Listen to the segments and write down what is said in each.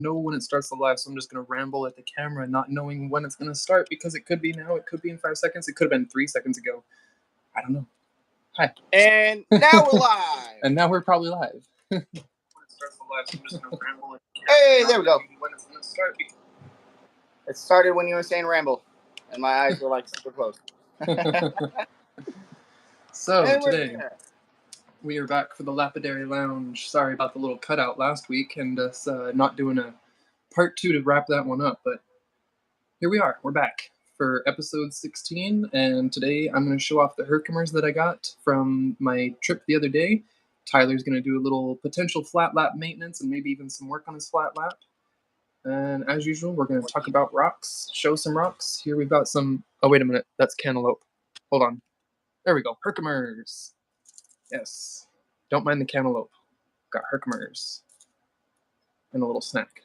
know when it starts the live, so I'm just going to ramble at the camera not knowing when it's going to start because it could be now, it could be in 5 seconds, it could have been 3 seconds ago. I don't know. Hi. And now we're live. And now we're probably live. When it starts the live, so I'm just going to ramble at the camera. Hey, there we go. When it's going to start. It started when you were saying ramble, and my eyes were like super close. So today we are back for the Lapidary Lounge. Sorry about the little cutout last week and us not doing a part 2 to wrap that one up, but here we are. We're back for episode 16, and today I'm going to show off the Herkimers that I got from my trip the other day. Tyler's going to do a little potential flat lap maintenance and maybe even some work on his flat lap. And as usual, we're going to talk about rocks, show some rocks. Here we've got some... Oh, wait a minute. That's cantaloupe. Hold on. There we go. Herkimers. Yes. Don't mind the cantaloupe. Got Herkimers. And a little snack.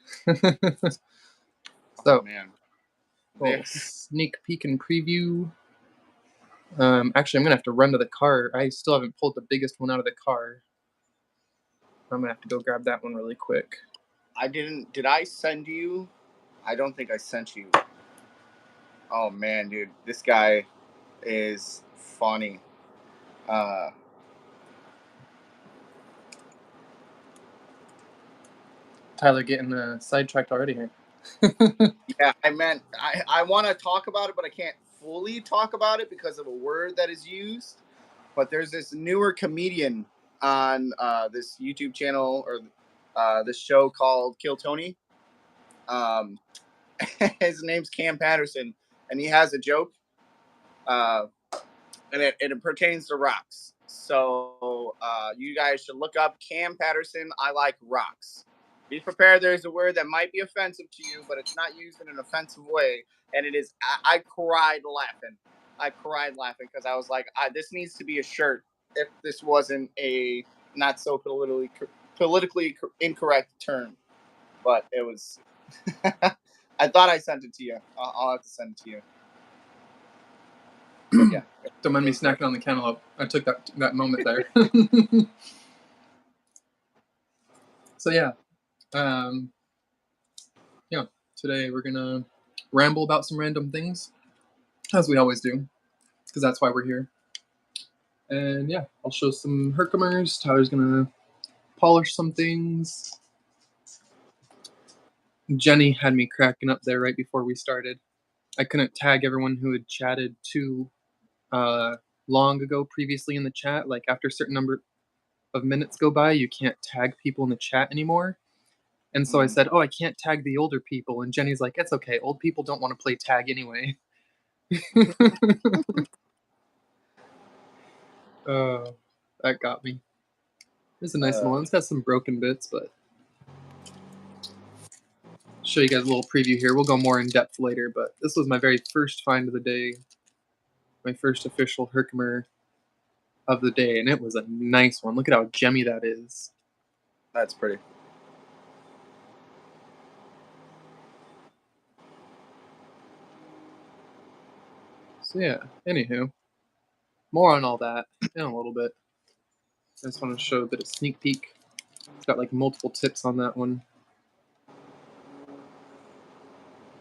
So, man. Little sneak peek and preview. Actually, I'm going to have to run to the car. I still haven't pulled the biggest one out of the car. I'm going to have to go grab that one really quick. Did I send you? I don't think I sent you. Oh, man, dude. This guy is funny. Tyler getting sidetracked already here. Yeah, I want to talk about it, but I can't fully talk about it because of a word that is used. But there's this newer comedian on this YouTube channel or this show called Kill Tony. His name's Cam Patterson, and he has a joke, and it pertains to rocks. So you guys should look up Cam Patterson. I like rocks. Be prepared. There's a word that might be offensive to you, but it's not used in an offensive way. And it is. I cried laughing. I cried laughing because I was like, this needs to be a shirt. If this wasn't a not so politically incorrect term, but it was. I thought I sent it to you. I'll have to send it to you. Yeah. Don't mind me snacking on the cantaloupe. I took that moment there. So yeah. Today we're gonna ramble about some random things, as we always do, because that's why we're here. And yeah, I'll show some Herkimers. Tyler's gonna polish some things. Jenny had me cracking up there right before we started. I couldn't tag everyone who had chatted too long ago previously in the chat. Like after a certain number of minutes go by, you can't tag people in the chat anymore. And so I said, I can't tag the older people. And Jenny's like, it's okay. Old people don't want to play tag anyway. That got me. It's a nice one. It's got some broken bits, but show you guys a little preview here. We'll go more in depth later, but this was my very first find of the day. My first official Herkimer of the day, and it was a nice one. Look at how gemmy that is. That's pretty. So yeah, anywho, more on all that in a little bit. I just want to show a bit of sneak peek. It's got like multiple tips on that one.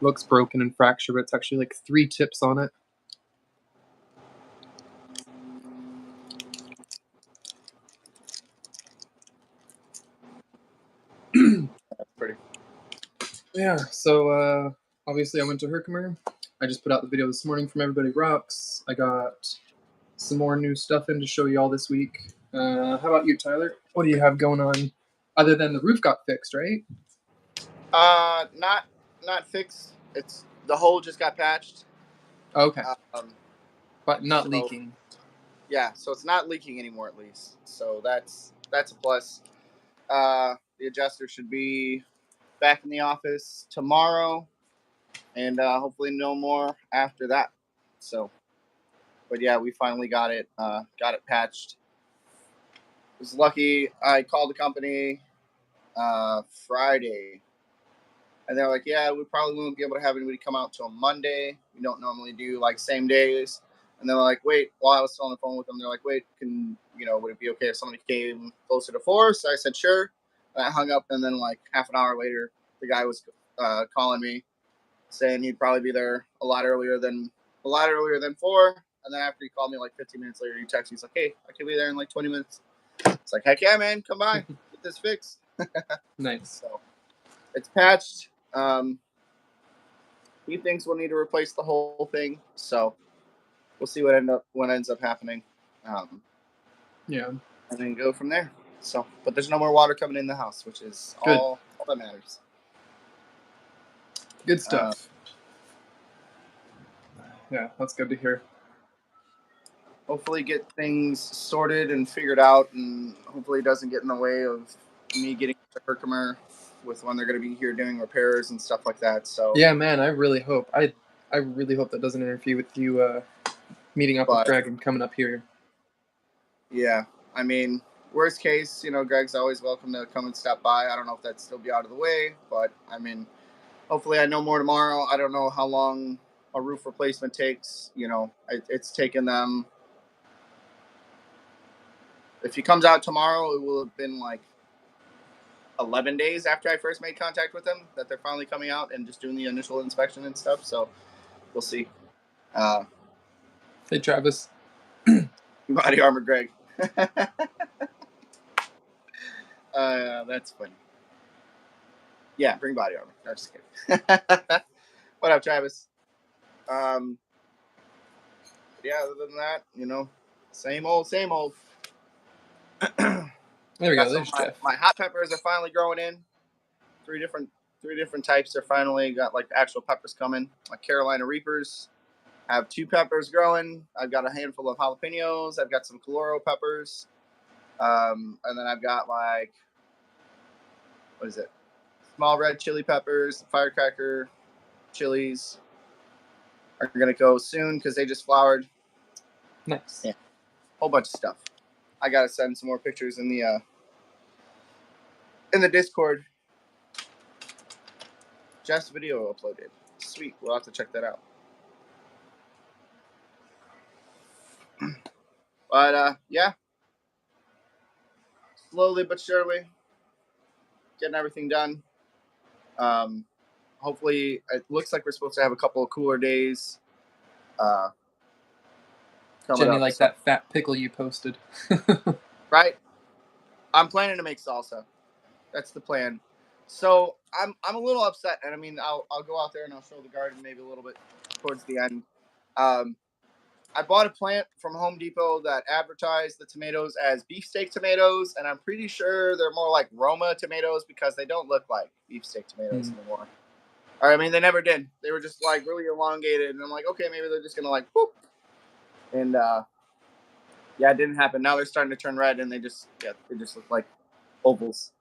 Looks broken and fractured, but it's actually like 3 tips on it. That's pretty. Yeah, so obviously I went to Herkimer. I just put out the video this morning from Everybody Rocks. I got some more new stuff in to show you all this week. How about you, Tyler? What do you have going on other than the roof got fixed, right? Not fixed. It's the hole just got patched. Okay. But not leaking. Yeah, so it's not leaking anymore at least. So that's a plus. The adjuster should be back in the office tomorrow, and hopefully no more after that. So, but yeah, we finally got it patched. I was lucky. I called the company Friday, and they're like, yeah, we probably won't be able to have anybody come out till Monday. We don't normally do like same days. And they're like, wait, while I was still on the phone with them, they're like, wait, would it be okay if somebody came closer to 4? So I said, sure. And I hung up, and then like half an hour later, the guy was calling me, saying he'd probably be there a lot earlier than 4. And then after he called me like 15 minutes later, he texted me. He's like, "Hey, I can be there in like 20 minutes." It's like, heck yeah, man, come by, get this fixed. Nice. So it's patched. He thinks we'll need to replace the whole thing. So we'll see what ends up happening. Yeah. And then go from there. So, but there's no more water coming in the house, which is Good. all that matters. Good stuff. Yeah, that's good to hear. Hopefully get things sorted and figured out, and hopefully it doesn't get in the way of me getting to Herkimer with when they're going to be here doing repairs and stuff like that. So yeah, man, I really hope. I really hope that doesn't interfere with you meeting up with Greg and coming up here. Yeah, I mean, worst case, Greg's always welcome to come and stop by. I don't know if that'd still be out of the way, but I mean, hopefully I know more tomorrow. I don't know how long a roof replacement takes. It's taken them. If he comes out tomorrow, it will have been like 11 days after I first made contact with them that they're finally coming out and just doing the initial inspection and stuff. So we'll see. Hey, Travis. Body armor, Greg. That's funny. Yeah, bring body armor. No, just kidding. What up, Travis? Yeah, other than that, same old. There we go. There's Jeff. My hot peppers are finally growing in. Three different types are finally got like actual peppers coming. My Carolina Reapers have 2 peppers growing. I've got a handful of jalapenos. I've got some coloro peppers. And then I've got like, what is it? Small red chili peppers, firecracker chilies are going to go soon because they just flowered. Nice. Yeah. Whole bunch of stuff. I got to send some more pictures in the Discord. Jeff's video uploaded. Sweet. We'll have to check that out. But yeah. Slowly but surely getting everything done. Hopefully it looks like we're supposed to have a couple of cooler days. Jenny, like that fat pickle you posted. Right? I'm planning to make salsa. That's the plan. So I'm a little upset, and I mean I'll go out there and I'll show the garden maybe a little bit towards the end. I bought a plant from Home Depot that advertised the tomatoes as beefsteak tomatoes, and I'm pretty sure they're more like Roma tomatoes because they don't look like beefsteak tomatoes anymore. Or, I mean, they never did. They were just like really elongated, and I'm like, okay, maybe they're just gonna like whoop. And yeah, it didn't happen. Now they're starting to turn red, and they just look like ovals.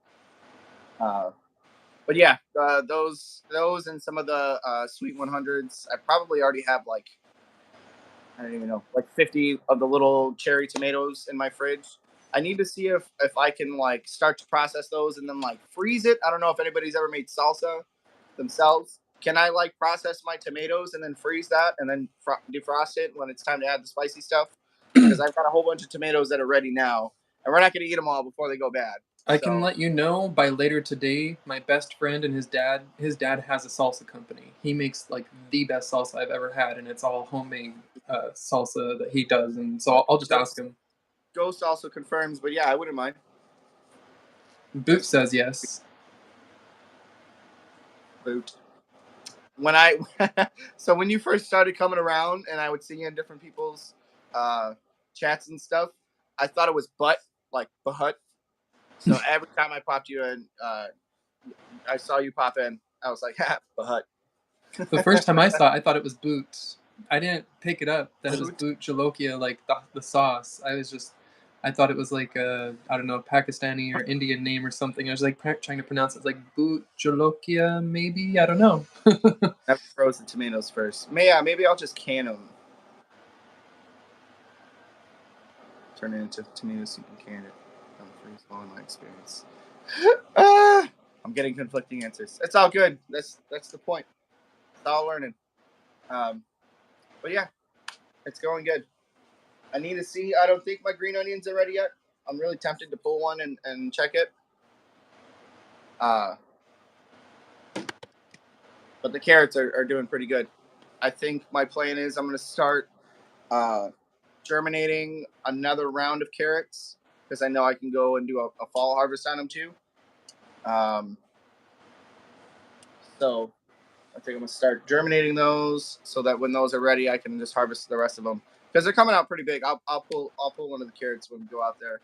But yeah, those and some of the sweet 100s, I probably already have like, I don't even know, like 50 of the little cherry tomatoes in my fridge. I need to see if I can like start to process those and then like freeze it. I don't know if anybody's ever made salsa themselves. Can I like process my tomatoes and then freeze that and then defrost it when it's time to add the spicy stuff? Because I've got a whole bunch of tomatoes that are ready now, and we're not going to eat them all before they go bad. I can let you know by later today. My best friend and his dad has a salsa company. He makes like the best salsa I've ever had, and it's all homemade salsa that he does. And so I'll just ask him. Ghost also confirms, but yeah, I wouldn't mind. Boot says yes. Boot. So when you first started coming around, and I would see you in different people's chats and stuff, I thought it was butt, like butt. So every time I popped you in, I saw you pop in, I was like, ha, butt. The first time I thought it was boot. I didn't pick it up that it was boot jolokia, like the sauce. I thought it was like a, I don't know, Pakistani or Indian name or something. I was like trying to pronounce it like boot jolokia, maybe. I don't know. I froze the tomatoes first. Maybe I'll just can them. Turn it into tomatoes so you can can it. Freeze all in my experience. I'm getting conflicting answers. It's all good. That's the point. It's all learning. But yeah, it's going good. I need to see. I don't think my green onions are ready yet. I'm really tempted to pull one and check it. but the carrots are doing pretty good. I think my plan is I'm going to start germinating another round of carrots because I know I can go and do a fall harvest on them too. So I think I'm going to start germinating those so that when those are ready, I can just harvest the rest of them because they're coming out pretty big. I'll pull one of the carrots when we go out there.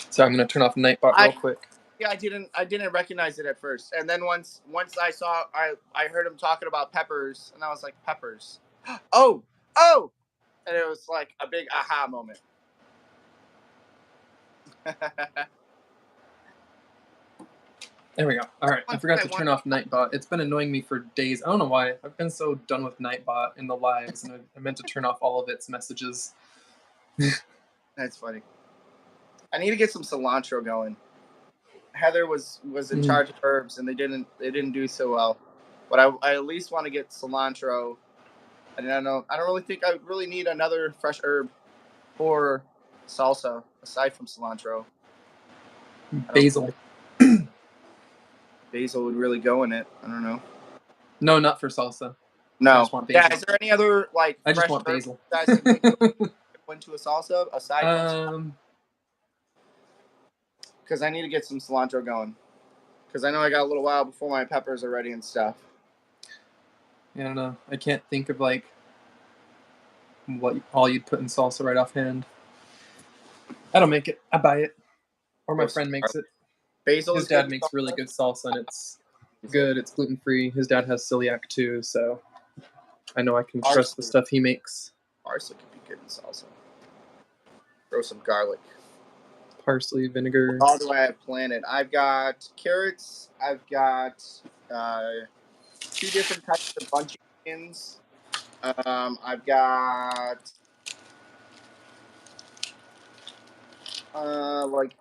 So I'm going to turn off Nightbot real quick. Yeah, I didn't recognize it at first, and then once I heard him talking about peppers, and I was like, peppers, oh, and it was like a big aha moment. There we go. All right, I forgot to turn off Nightbot. It's been annoying me for days. I don't know why. I've been so done with Nightbot in the lives, and I meant to turn off all of its messages. That's funny. I need to get some cilantro going. Heather was in charge of herbs, and they didn't do so well. But I at least want to get cilantro. And I don't really think I really need another fresh herb for salsa aside from cilantro. Basil. Basil would really go in it. I don't know. No, not for salsa. No. I just want basil. Yeah, is there any other like I just fresh want basil. guys think go into a salsa aside from because I need to get some cilantro going. Because I know I got a little while before my peppers are ready and stuff. I don't know. I can't think of like what all you'd put in salsa right offhand. I don't make it. I buy it, or my friend makes it. Basil. His dad makes really good salsa, and it's good. It's gluten free. His dad has celiac too, so I know I can trust the stuff he makes. Parsley could be good in salsa. Throw some garlic. Parsley, vinegar. What all do I have planted? I've got carrots. I've got 2 different types of bunch chickens. I've got like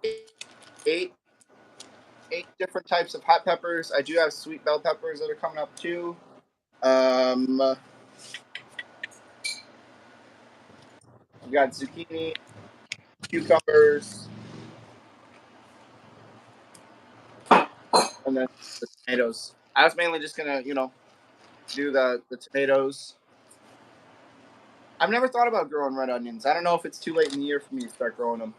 eight different types of hot peppers. I do have sweet bell peppers that are coming up too. I've got zucchini, cucumbers, and then the tomatoes. I was mainly just gonna, do the tomatoes. I've never thought about growing red onions. I don't know if it's too late in the year for me to start growing them.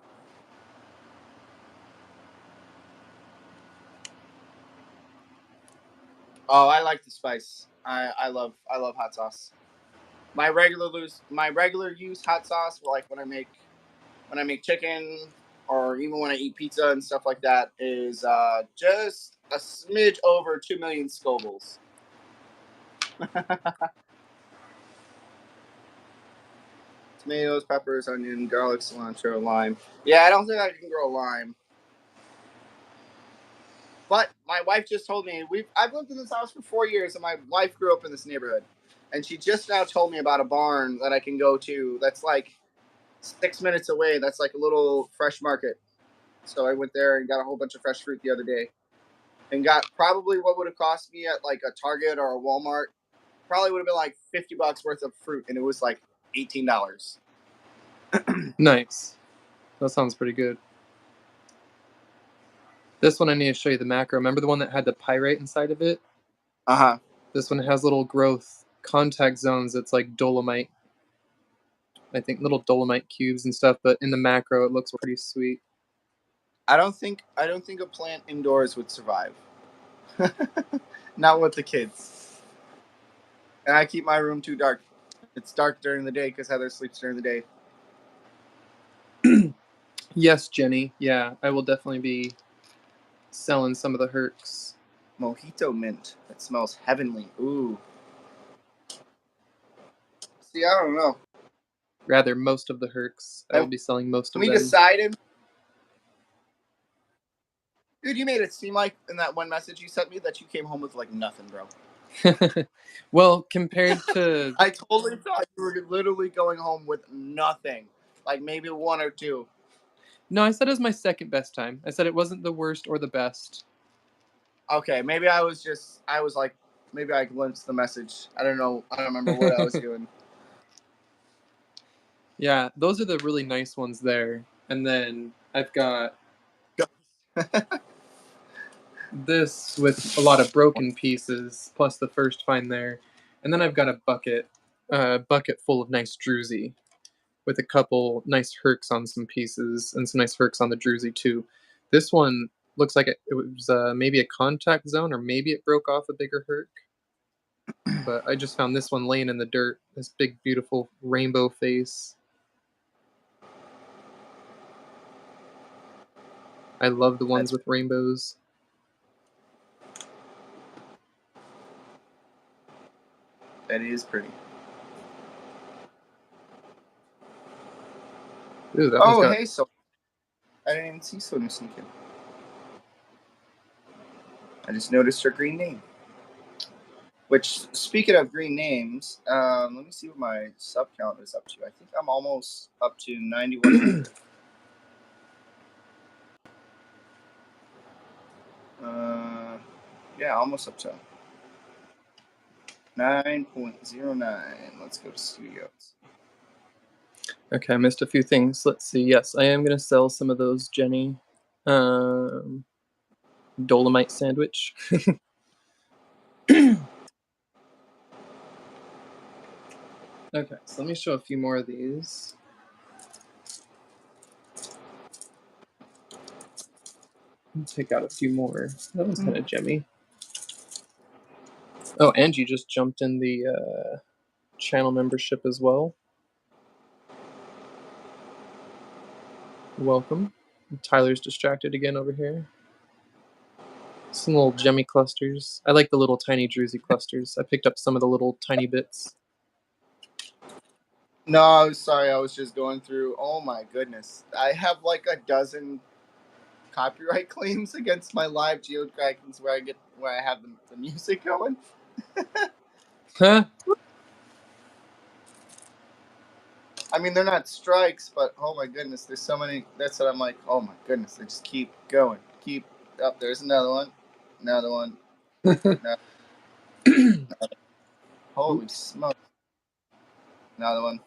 Oh, I like the spice. I love hot sauce. My regular use hot sauce, like when I make chicken or even when I eat pizza and stuff like that, is just a smidge over 2 million Scovilles. Tomatoes, peppers, onion, garlic, cilantro, lime. Yeah, I don't think I can grow lime. But my wife just told me I've lived in this house for 4 years, and my wife grew up in this neighborhood, and she just now told me about a barn that I can go to. That's like 6 minutes away. That's like a little fresh market. So I went there and got a whole bunch of fresh fruit the other day, and got probably what would have cost me at like a Target or a Walmart. Probably would have been like $50 worth of fruit, and it was like $18. Nice. That sounds pretty good. This one I need to show you the macro. Remember the one that had the pyrite inside of it? Uh-huh. This one has little growth contact zones. It's like dolomite. I think little dolomite cubes and stuff, but in the macro it looks pretty sweet. I don't think a plant indoors would survive. Not with the kids. And I keep my room too dark. It's dark during the day because Heather sleeps during the day. Yes, Jenny. Yeah, I will definitely be selling some of the Hercs. Mojito mint. That smells heavenly. Ooh. See, I don't know. Rather, most of the Hercs. I will be selling most of them. We decided. Dude, you made it seem like in that one message you sent me that you came home with like nothing, bro. Well, compared to... I totally thought you were literally going home with nothing. Like maybe 1 or 2. No, I said it was my second best time. I said it wasn't the worst or the best. Okay, maybe I was like, maybe I glimpsed the message. I don't know. I don't remember what I was doing. Yeah, those are the really nice ones there. And then I've got this with a lot of broken pieces, plus the first find there. And then I've got a bucket full of nice druzy with a couple nice herks on some pieces and some nice herks on the druzy too. This one looks like it was maybe a contact zone, or maybe it broke off a bigger herk. But I just found this one laying in the dirt. This big, beautiful rainbow face. I love the ones with rainbows. That is pretty. Ooh, that one's got... hey, so I didn't even see Sonia sneaking. I just noticed her green name. Which, speaking of green names, let me see what my sub count is up to. I think I'm almost up to 9100. Yeah, almost up to 9.09. Let's go to studios. Okay, I missed a few things. Let's see. Yes, I am going to sell some of those, Jenny. Dolomite sandwich. Okay, so let me show a few more of these. Take out a few more. That one's kind of gemmy. Oh, Angie just jumped in the channel membership as well. Welcome. Tyler's distracted again over here. Some little gemmy clusters. I like the little tiny druzy clusters. I picked up some of the little tiny bits. No, I'm sorry. I was just going through. Oh my goodness. I have like a dozen copyright claims against my live Geode Krakens where I have the music going. Huh? I mean, they're not strikes, but oh my goodness, there's so many. That's what I'm like. Oh my goodness, they just keep going. Keep up. There's another one. Another one. Holy smoke. Another one.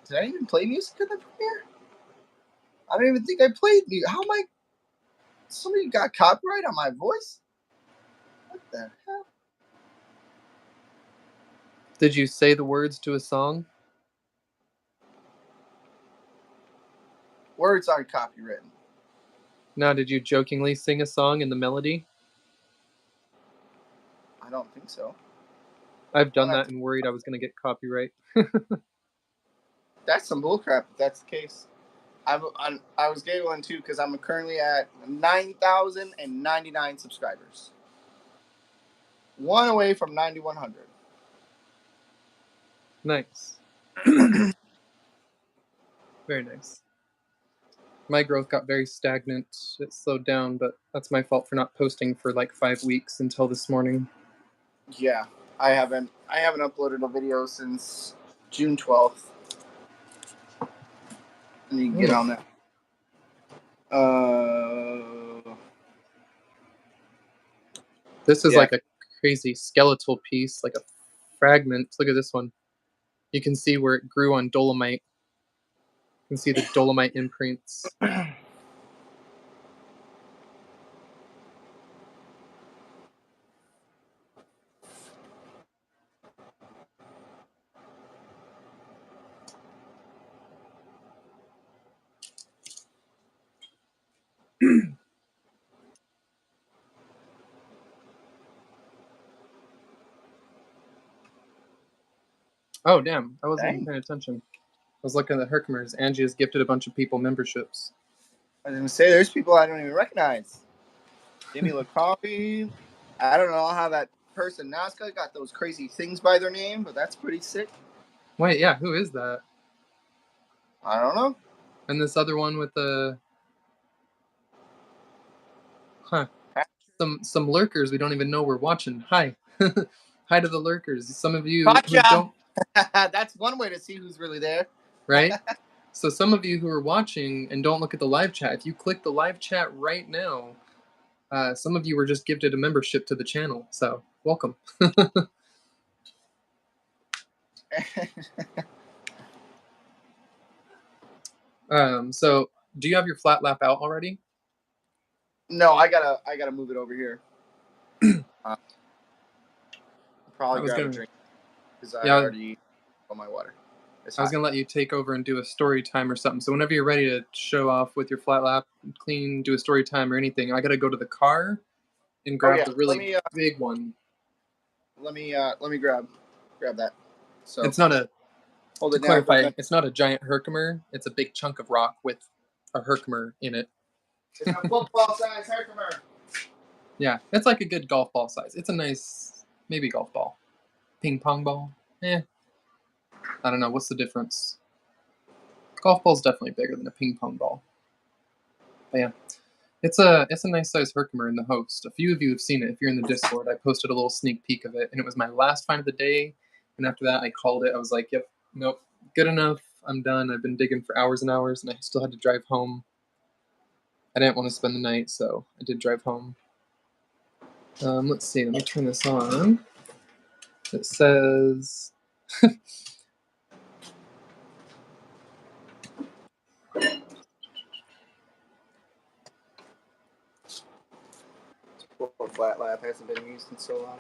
Did I even play music in the premiere? I don't even think I played music. How am I? Somebody got copyright on my voice? What the hell? Did you say the words to a song? Words aren't copywritten. Now, did you jokingly sing a song in the melody? I don't think so. I've done that and worried I was going to get copyright. That's some bullcrap if that's the case. I was giggling too because I'm currently at 9,099 subscribers. One away from 9,100. Nice. Very nice. My growth got very stagnant. It slowed down, but that's my fault for not posting for like 5 weeks until this morning. Yeah, I haven't uploaded a video since June 12th. I need to get on that. This is like a crazy skeletal piece, like a fragment. Look at this one. You can see where it grew on dolomite. You can see the dolomite imprints. Oh, damn. I wasn't even paying attention. I was looking at the Herkimers. Angie has gifted a bunch of people memberships. I was going to say, there's people I don't even recognize. Jimmy LaCoffee. I don't know how that person Nazca got those crazy things by their name, but that's pretty sick. Wait, yeah, who is that? I don't know. And this other one with the... Huh. Some lurkers we don't even know we're watching. Hi. Hi to the lurkers. Some of you Gotcha. who don't... That's one way to see who's really there. Right? So some of you who are watching and don't look at the live chat, if you click the live chat right now, some of you were just gifted a membership to the channel. So, welcome. So Do you have your flat lap out already? No, I gotta move it over here. Probably grab a drink because I already got my water. I was gonna let you take over and do a story time or something. So whenever you're ready to show off with your flat lap, clean, do a story time or anything, I gotta go to the car and grab the really big one. Let me grab that. So it's not a. Hold to it clarify, down. it's not a giant Herkimer. It's a big chunk of rock with a Herkimer in it. It's a football size Herkimer. Yeah, it's like a good golf ball size. It's a nice, maybe golf ball. Ping pong ball? I don't know. What's the difference? Golf ball's definitely bigger than a ping pong ball. But yeah, it's a nice size Herkimer in the host. A few of you have seen it. If you're in the Discord, I posted a little sneak peek of it, and it was my last find of the day. And after that, I called it. I was like, yep, nope, good enough. I'm done. I've been digging for hours and hours, and I still had to drive home. I didn't want to spend the night, so I did drive home. Let's see. Let me turn this on. It says... Flat lap hasn't been used in so long.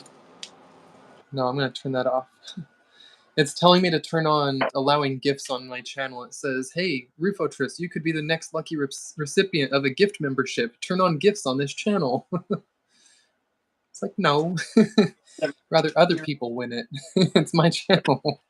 No, I'm going to turn that off. It's telling me to turn on allowing gifts on my channel. It says, hey, Rufotris, you could be the next lucky recipient of a gift membership. Turn on gifts on this channel. It's like, no. Rather other people win it. It's my channel.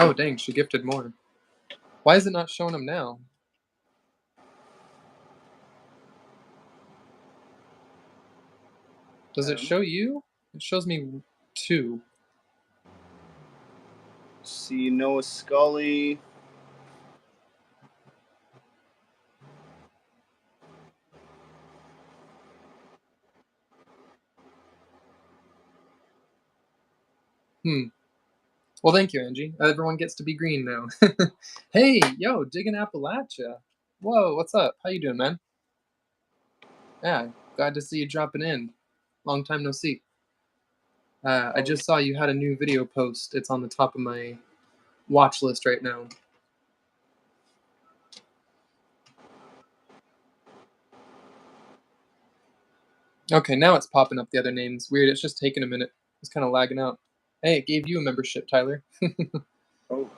Oh, dang, she gifted more. Why is it not showing them now? Does it show you? It shows me 2. See Noah Scully. Well, thank you, Angie. Everyone gets to be green now. Hey, yo, digging Appalachia. Whoa, what's up? How you doing, man? Yeah, glad to see you dropping in. Long time no see. I just saw you had a new video post. It's on the top of my watch list right now. Okay, now it's popping up the other names. Weird, it's just taking a minute. It's kind of lagging out. Hey, it gave you a membership, Tyler. Oh.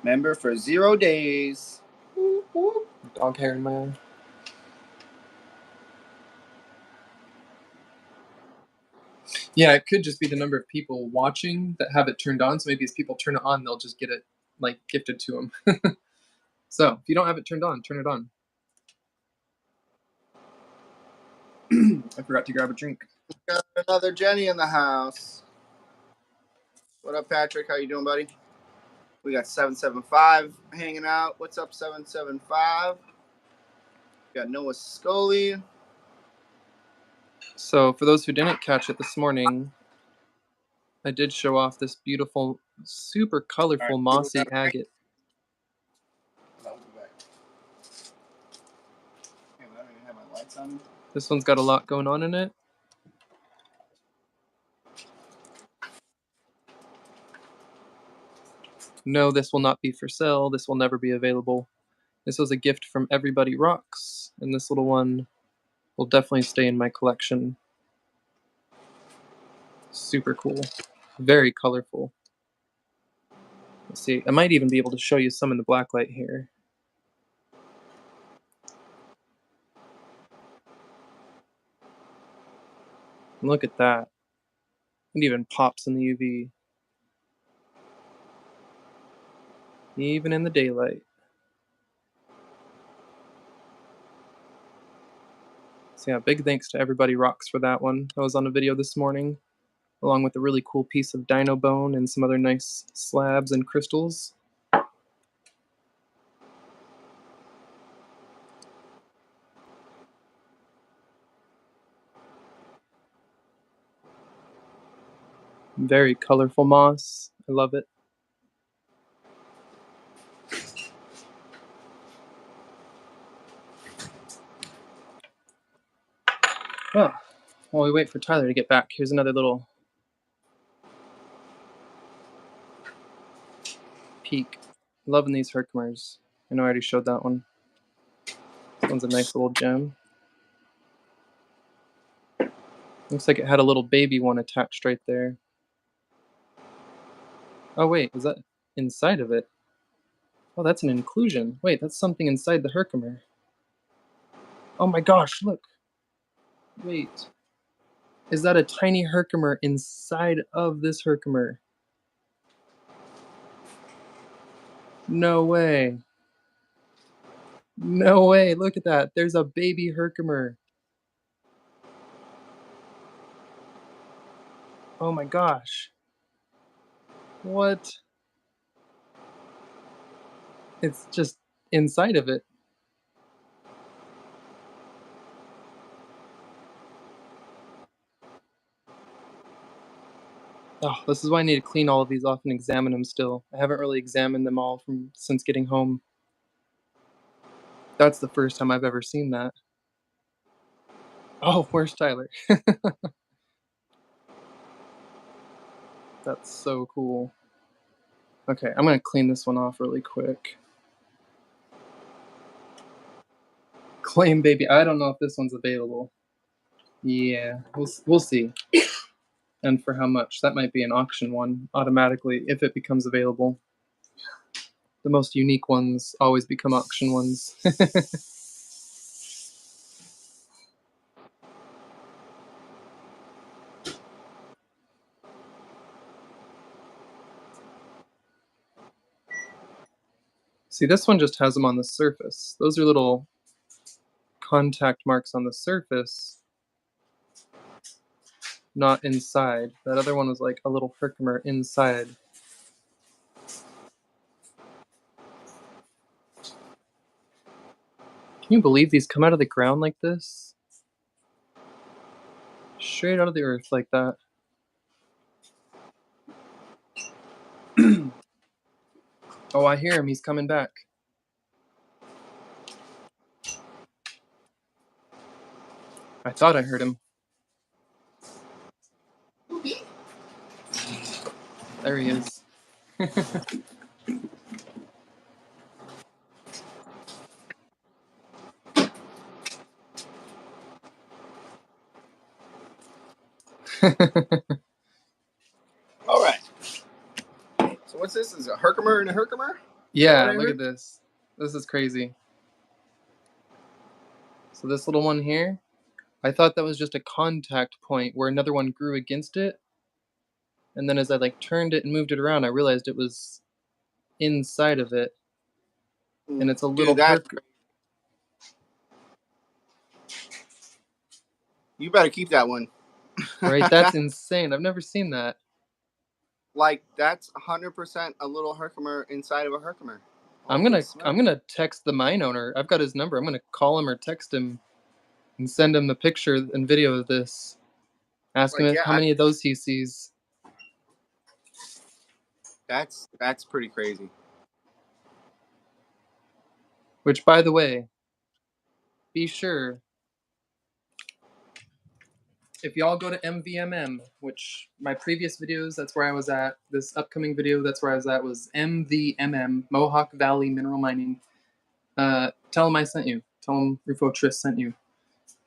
Member for 0 days. Dog hair in my eye. Yeah, it could just be the number of people watching that have it turned on. So maybe as people turn it on, they'll just get it like gifted to them. So if you don't have it turned on, turn it on. I forgot to grab a drink. We got another Jenny in the house. What up, Patrick? How you doing, buddy? We got 775 hanging out. What's up, 775? We got Noah Scully. So for those who didn't catch it this morning, I did show off this beautiful, super colorful mossy agate. This one's got a lot going on in it. No, this will not be for sale. This will never be available. This was a gift from Everybody Rocks, and this little one will definitely stay in my collection. Super cool. Very colorful. Let's see. I might even be able to show you some in the blacklight here. Look at that. It even pops in the UV. Even in the daylight. So yeah, big thanks to Everybody Rocks for that one. I was on a video this morning, along with a really cool piece of dino bone and some other nice slabs and crystals. Very colorful moss. I love it. Oh, while we wait for Tyler to get back, here's another little peek. Loving these Herkimers. I know I already showed that one. This one's a nice little gem. Looks like it had a little baby one attached right there. Oh wait, is that inside of it? Oh, that's an inclusion. Wait, that's something inside the Herkimer. Oh my gosh, look. Wait. Is that a tiny Herkimer inside of this Herkimer? No way. No way, look at that. There's a baby Herkimer. Oh my gosh. What? It's just inside of it. Oh, this is why I need to clean all of these off and examine them still. I haven't really examined them all since getting home. That's the first time I've ever seen that. Oh, where's Tyler? That's so cool. Okay, I'm gonna clean this one off really quick. Claim baby. I don't know if this one's available. Yeah, we'll see. And for how much? That might be an auction one automatically if it becomes available. The most unique ones always become auction ones. See, this one just has them on the surface. Those are little contact marks on the surface, not inside. That other one was like a little Herkimer inside. Can you believe these come out of the ground like this? Straight out of the earth like that. Oh, I hear him. He's coming back. I thought I heard him. There he is. All right. So what's this? Is a Herkimer and a Herkimer? Yeah, look at this. This is crazy. So this little one here, I thought that was just a contact point where another one grew against it. And then as I like turned it and moved it around, I realized it was inside of it. And it's a little Herkimer. You better keep that one. Right? That's insane. I've never seen that. Like, that's 100% a little Herkimer inside of a Herkimer. I'm gonna text the mine owner. I've got his number. I'm gonna call him or text him and send him the picture and video of this. Ask him how many of those he sees. That's pretty crazy. Which, by the way, be sure if y'all go to MVMM, which my previous videos, that's where I was at. This upcoming video, that's where I was at, was MVMM, Mohawk Valley Mineral Mining. Tell them I sent you. Tell them Rufo Tris sent you.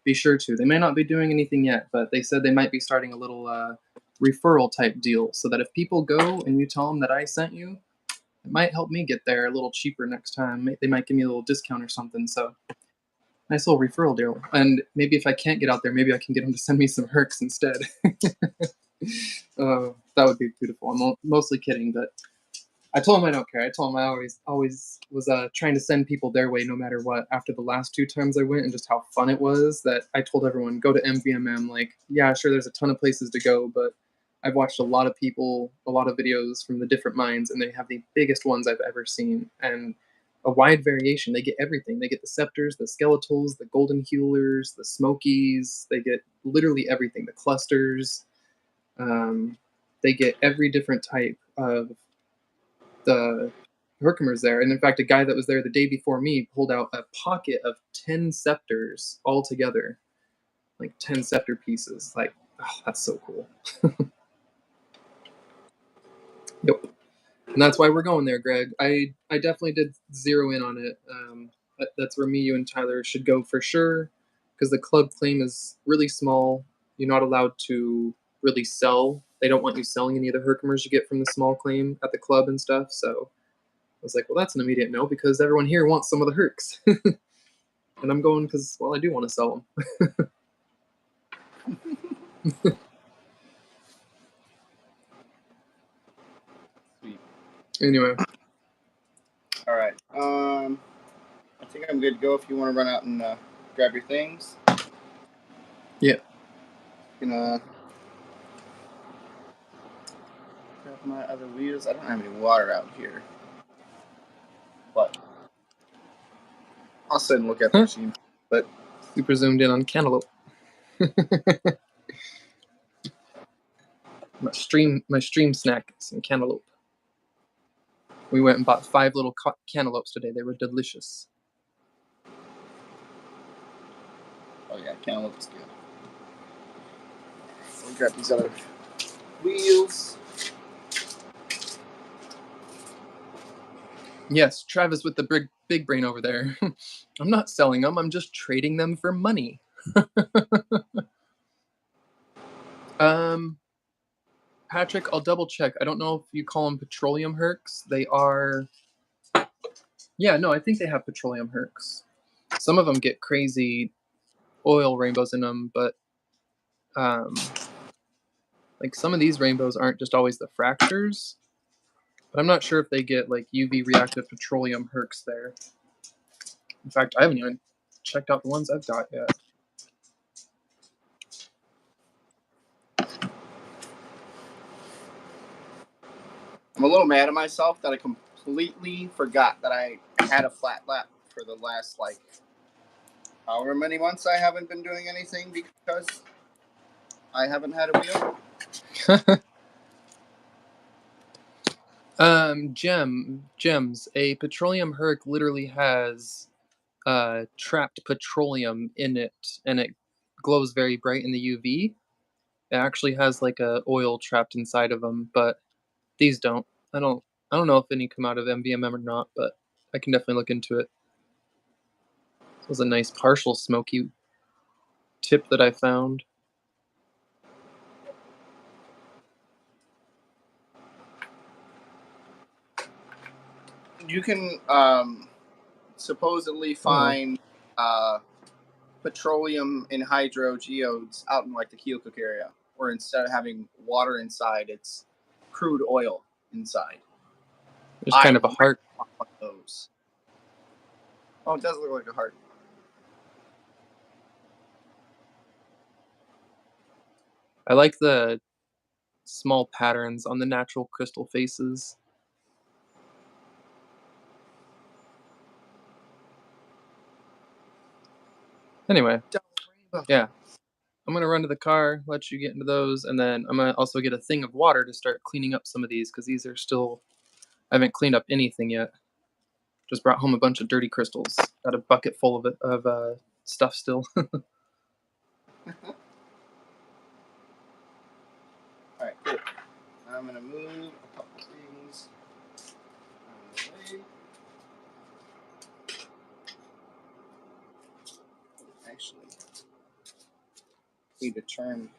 Be sure to. They may not be doing anything yet, but they said they might be starting a little referral type deal so that if people go and you tell them that I sent you, it might help me get there a little cheaper next time. They might give me a little discount or something. So nice little referral deal. And maybe if I can't get out there, maybe I can get them to send me some Hercs instead. That would be beautiful. I'm mostly kidding, but I told him I don't care. I told him I always was trying to send people their way no matter what. After the last 2 times I went and just how fun it was, that I told everyone, go to MVMM. Like, yeah, sure, there's a ton of places to go, but I've watched a lot of people, a lot of videos from the different mines, and they have the biggest ones I've ever seen. And a wide variation. They get everything. They get the scepters, the skeletals, the golden healers, the smokies. They get literally everything. The clusters. They get every different type of the Herkimer's there. And in fact, a guy that was there the day before me pulled out a pocket of 10 scepters all together. like 10 scepter pieces. Like, oh, that's so cool. Yep. And that's why we're going there, Greg. I definitely did zero in on it. That's where me, you, and Tyler should go for sure, because the club claim is really small. You're not allowed to really sell. They don't want you selling any of the Herkimers you get from the small claim at the club and stuff. So I was like, well, that's an immediate no, because everyone here wants some of the Herks. And I'm going because, well, I do want to sell them. Sweet. Anyway. All right. I think I'm good to go if you want to run out and grab your things. Yeah. Gonna grab my other wheels. I don't have any water out here, but I'll sit and look at the machine. But super zoomed in on cantaloupe. my stream snack, some cantaloupe. We went and bought 5 little cantaloupes today. They were delicious. Oh yeah, cantaloupe is good. I'll grab these other wheels. Yes, Travis with the big brain over there. I'm not selling them. I'm just trading them for money. Patrick, I'll double check. I don't know if you call them petroleum Herks. They are. Yeah, no, I think they have petroleum Herks. Some of them get crazy oil rainbows in them, but like some of these rainbows aren't just always the fractures. But I'm not sure if they get like UV reactive petroleum Herks there. In fact, I haven't even checked out the ones I've got yet. I'm a little mad at myself that I completely forgot that I had a flat lap for the last, like, however many months I haven't been doing anything because I haven't had a wheel. Gems. A petroleum Herc literally has trapped petroleum in it, and it glows very bright in the UV. It actually has like a oil trapped inside of them, but these don't. I don't know if any come out of MVMM or not, but I can definitely look into it. This was a nice partial smoky tip that I found. You can supposedly find petroleum and hydro geodes out in like the Keokuk area, where instead of having water inside, it's crude oil inside. There's kind of a heart. One of those. Oh, it does look like a heart. I like the small patterns on the natural crystal faces. Anyway, yeah. I'm going to run to the car, let you get into those, and then I'm going to also get a thing of water to start cleaning up some of these, because these are still... I haven't cleaned up anything yet. Just brought home a bunch of dirty crystals. Got a bucket full of it, of stuff still. Alright, cool. I'm going to move a couple things out of the way. Actually, need to turn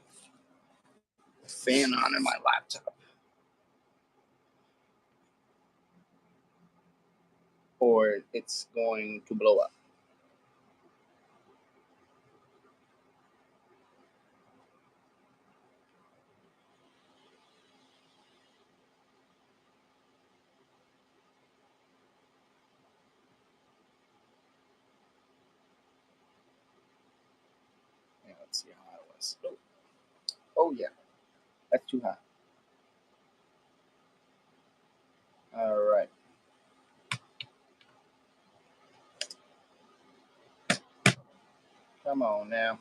the fan on in my laptop, or it's going to blow up. Yeah, let's see how it was. Oh yeah, that's too hot. All right. Come on now.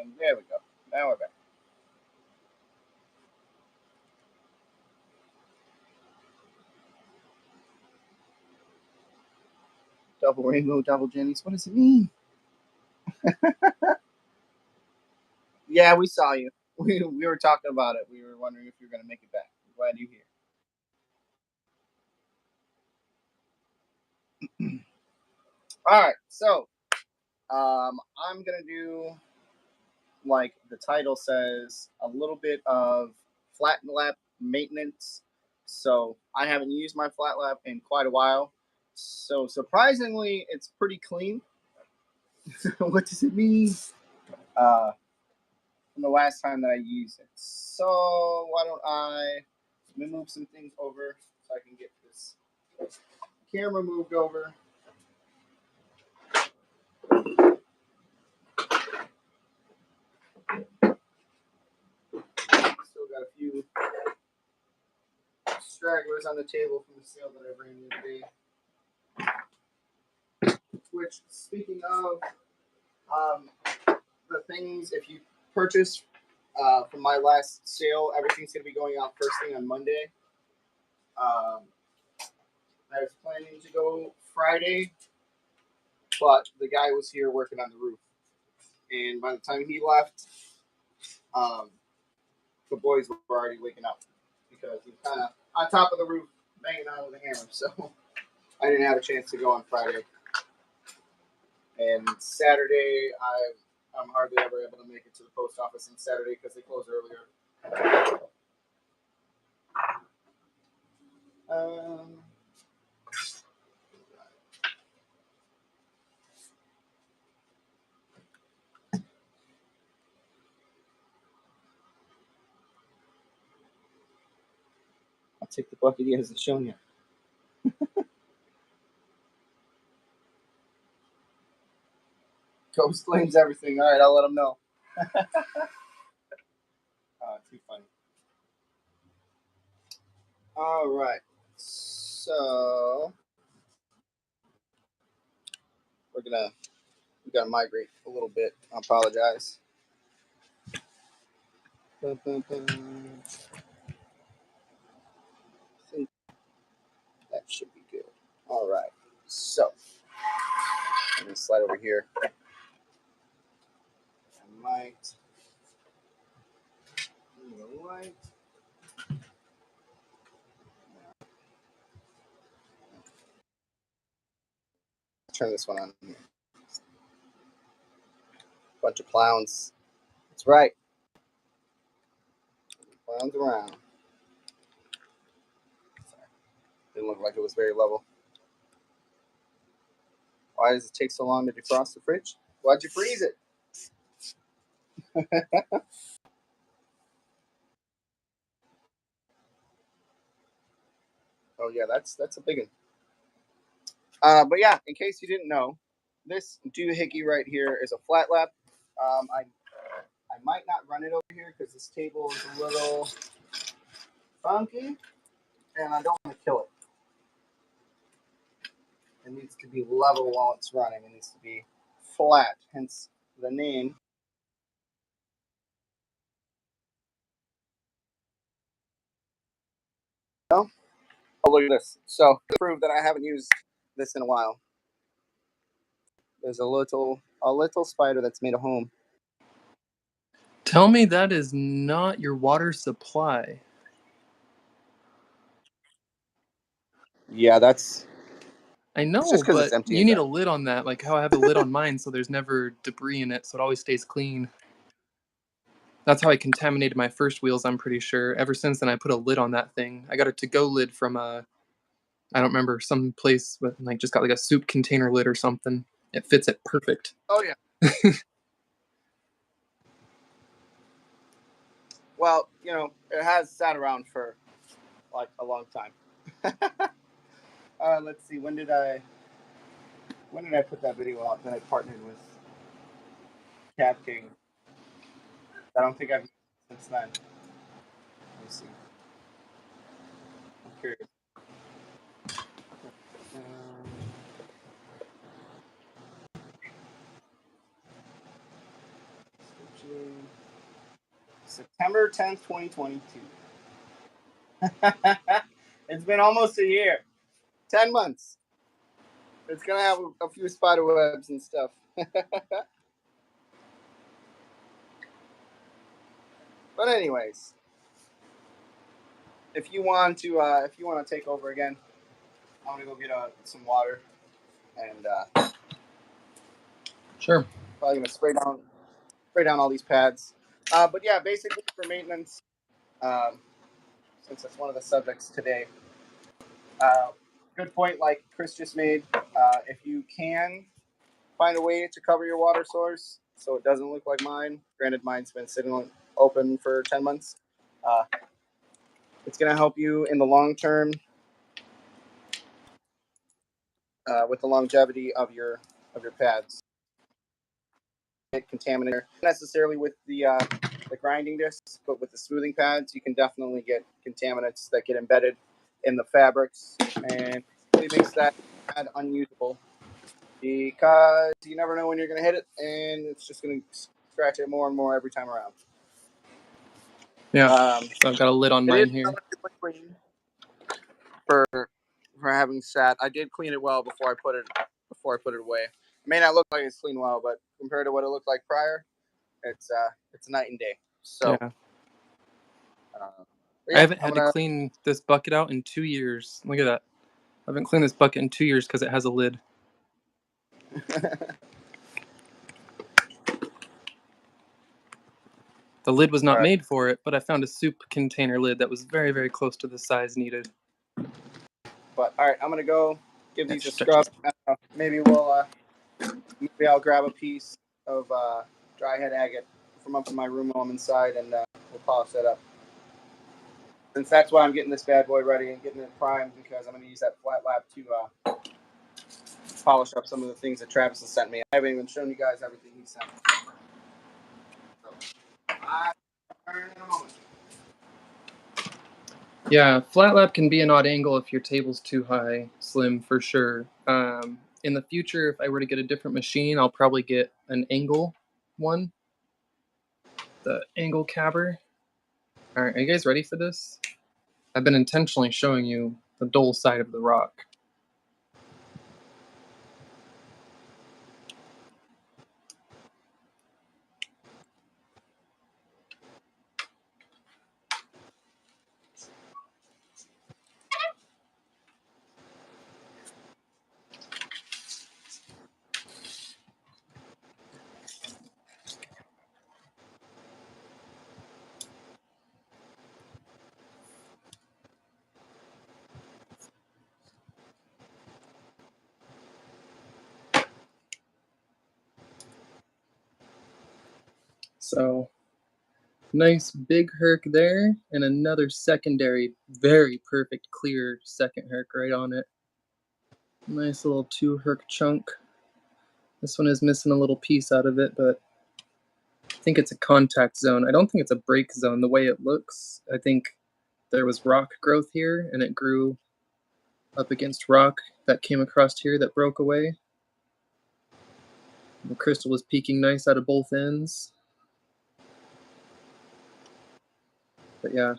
And there we go. Now we're back. Double rainbow, double jennies. What does it mean? Yeah, we saw you. We were talking about it. We were wondering if you were going to make it back. We're glad you're here. All right, so I'm gonna do, like the title says, a little bit of flat lap maintenance. So I haven't used my flat lap in quite a while. So surprisingly, it's pretty clean. What does it mean? From the last time that I used it. So why don't let me move some things over so I can get this camera moved over. Still got a few stragglers on the table from the sale that I ran today. Which, speaking of the things, if you purchase from my last sale, everything's going to be going out first thing on Monday. I was planning to go Friday, but the guy was here working on the roof. And by the time he left, the boys were already waking up because he was kind of on top of the roof banging on with a hammer. So I didn't have a chance to go on Friday. And Saturday, I'm hardly ever able to make it to the post office on Saturday because they close earlier. I'll take the bucket he hasn't shown yet. Ghost claims everything. All right, I'll let him know. Too funny. All right, so we gotta migrate a little bit. I apologize. I think that should be good. All right, so let me slide over here. I might need a light. Turn this one on. Bunch of clowns. That's right. Clowns around. Sorry. Didn't look like it was very level. Why does it take so long to defrost the fridge? Why'd you freeze it? Oh yeah, that's a big one. But yeah, in case you didn't know, this doohickey right here is a flat lap. I might not run it over here because this table is a little funky, and I don't want to kill it. It needs to be level while it's running. It needs to be flat, hence the name. Oh, look at this. So to prove that I haven't used this in a while, there's a little spider that's made a home. Tell me that is not your water supply. Yeah, that's. I know, just because but it's empty. you need a lid on that, like how I have the lid on mine, so there's never debris in it, so it always stays clean. That's how I contaminated my first wheels, I'm pretty sure. Ever since then, I put a lid on that thing. I got a to-go lid from I don't remember, some place with like just got like a soup container lid or something. It fits it perfect. Oh yeah. Well, it has sat around for like a long time. Let's see. When did I put that video out? That I partnered with Cap King. I don't think I've used it since then. Let me see. I'm curious. actually September 10th, 2022. It's been almost a year. 10 months. It's going to have a few spider webs and stuff. But anyways, if you want to take over again, I'm gonna go get some water and Sure. probably gonna spray down all these pads. But yeah, basically for maintenance, since that's one of the subjects today. Good point, like Chris just made. If you can find a way to cover your water source so it doesn't look like mine. Granted, mine's been sitting open for 10 months. It's going to help you in the long term with the longevity of your pads. Get contaminated, not necessarily with the grinding discs, but with the smoothing pads, you can definitely get contaminants that get embedded in the fabrics and it makes that pad unusable because you never know when you're going to hit it, and it's just going to scratch it more and more every time around. Yeah, so I've got a lid on mine here. Clean for having sat. I did clean it well before I put it away. It may not look like it's clean well, but compared to what it looked like prior, it's night and day. So yeah. Yeah, I haven't had to clean this bucket out in 2 years. Look at that. I haven't cleaned this bucket in 2 years because it has a lid. The lid was not made for it, but I found a soup container lid that was very, very close to the size needed. But all right, I'm gonna go give these a scrub. Maybe I'll grab a piece of dry head agate from up in my room while I'm inside, and we'll polish that up. Since that's why I'm getting this bad boy ready and getting it primed, because I'm gonna use that flat lap to polish up some of the things that Travis has sent me. I haven't even shown you guys everything he sent me. So, I'll turn in a moment. Yeah, flat lap can be an odd angle if your table's too high, Slim, for sure. In the future, if I were to get a different machine, I'll probably get an angle one. The angle cabber. All right, are you guys ready for this? I've been intentionally showing you the dull side of the rock. So, nice big herc there, and another secondary, very perfect clear second herc right on it. Nice little 2 herc chunk. This one is missing a little piece out of it, but I think it's a contact zone. I don't think it's a break zone the way it looks. I think there was rock growth here, and it grew up against rock that came across here that broke away. The crystal was peeking nice out of both ends. But yeah,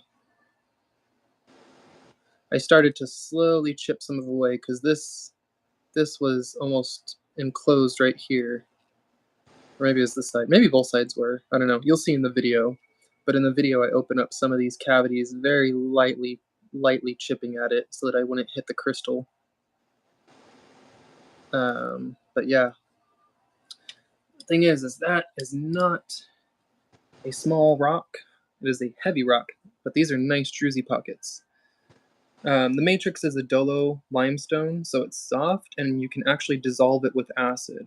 I started to slowly chip some of it away because this was almost enclosed right here. Or maybe it was this side. Maybe both sides were. I don't know. You'll see in the video. But in the video, I open up some of these cavities very lightly chipping at it so that I wouldn't hit the crystal. But yeah. The thing is that is not a small rock. It is a heavy rock. But these are nice druzy pockets. The matrix is a dolo limestone, so it's soft, and you can actually dissolve it with acid.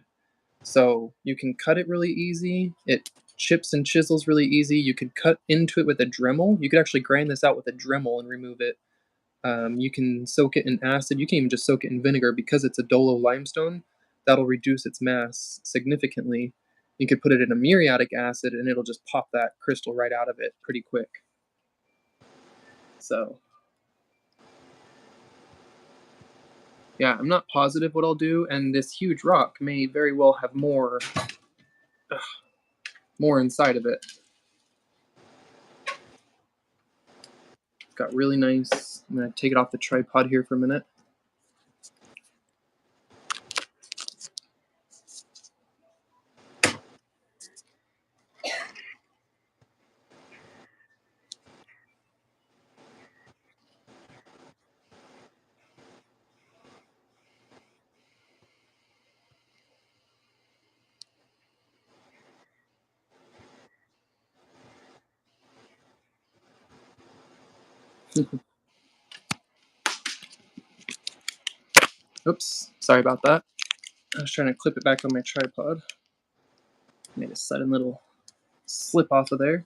So you can cut it really easy. It chips and chisels really easy. You could cut into it with a Dremel. You could actually grind this out with a Dremel and remove it. You can soak it in acid. You can even just soak it in vinegar because it's a dolo limestone. That'll reduce its mass significantly. You could put it in a muriatic acid and it'll just pop that crystal right out of it pretty quick. So yeah, I'm not positive what I'll do, and this huge rock may very well have more more inside of it. Got really nice. I'm going to take it off the tripod here for a minute. Oops, sorry about that. I was trying to clip it back on my tripod. Made a sudden little slip off of there.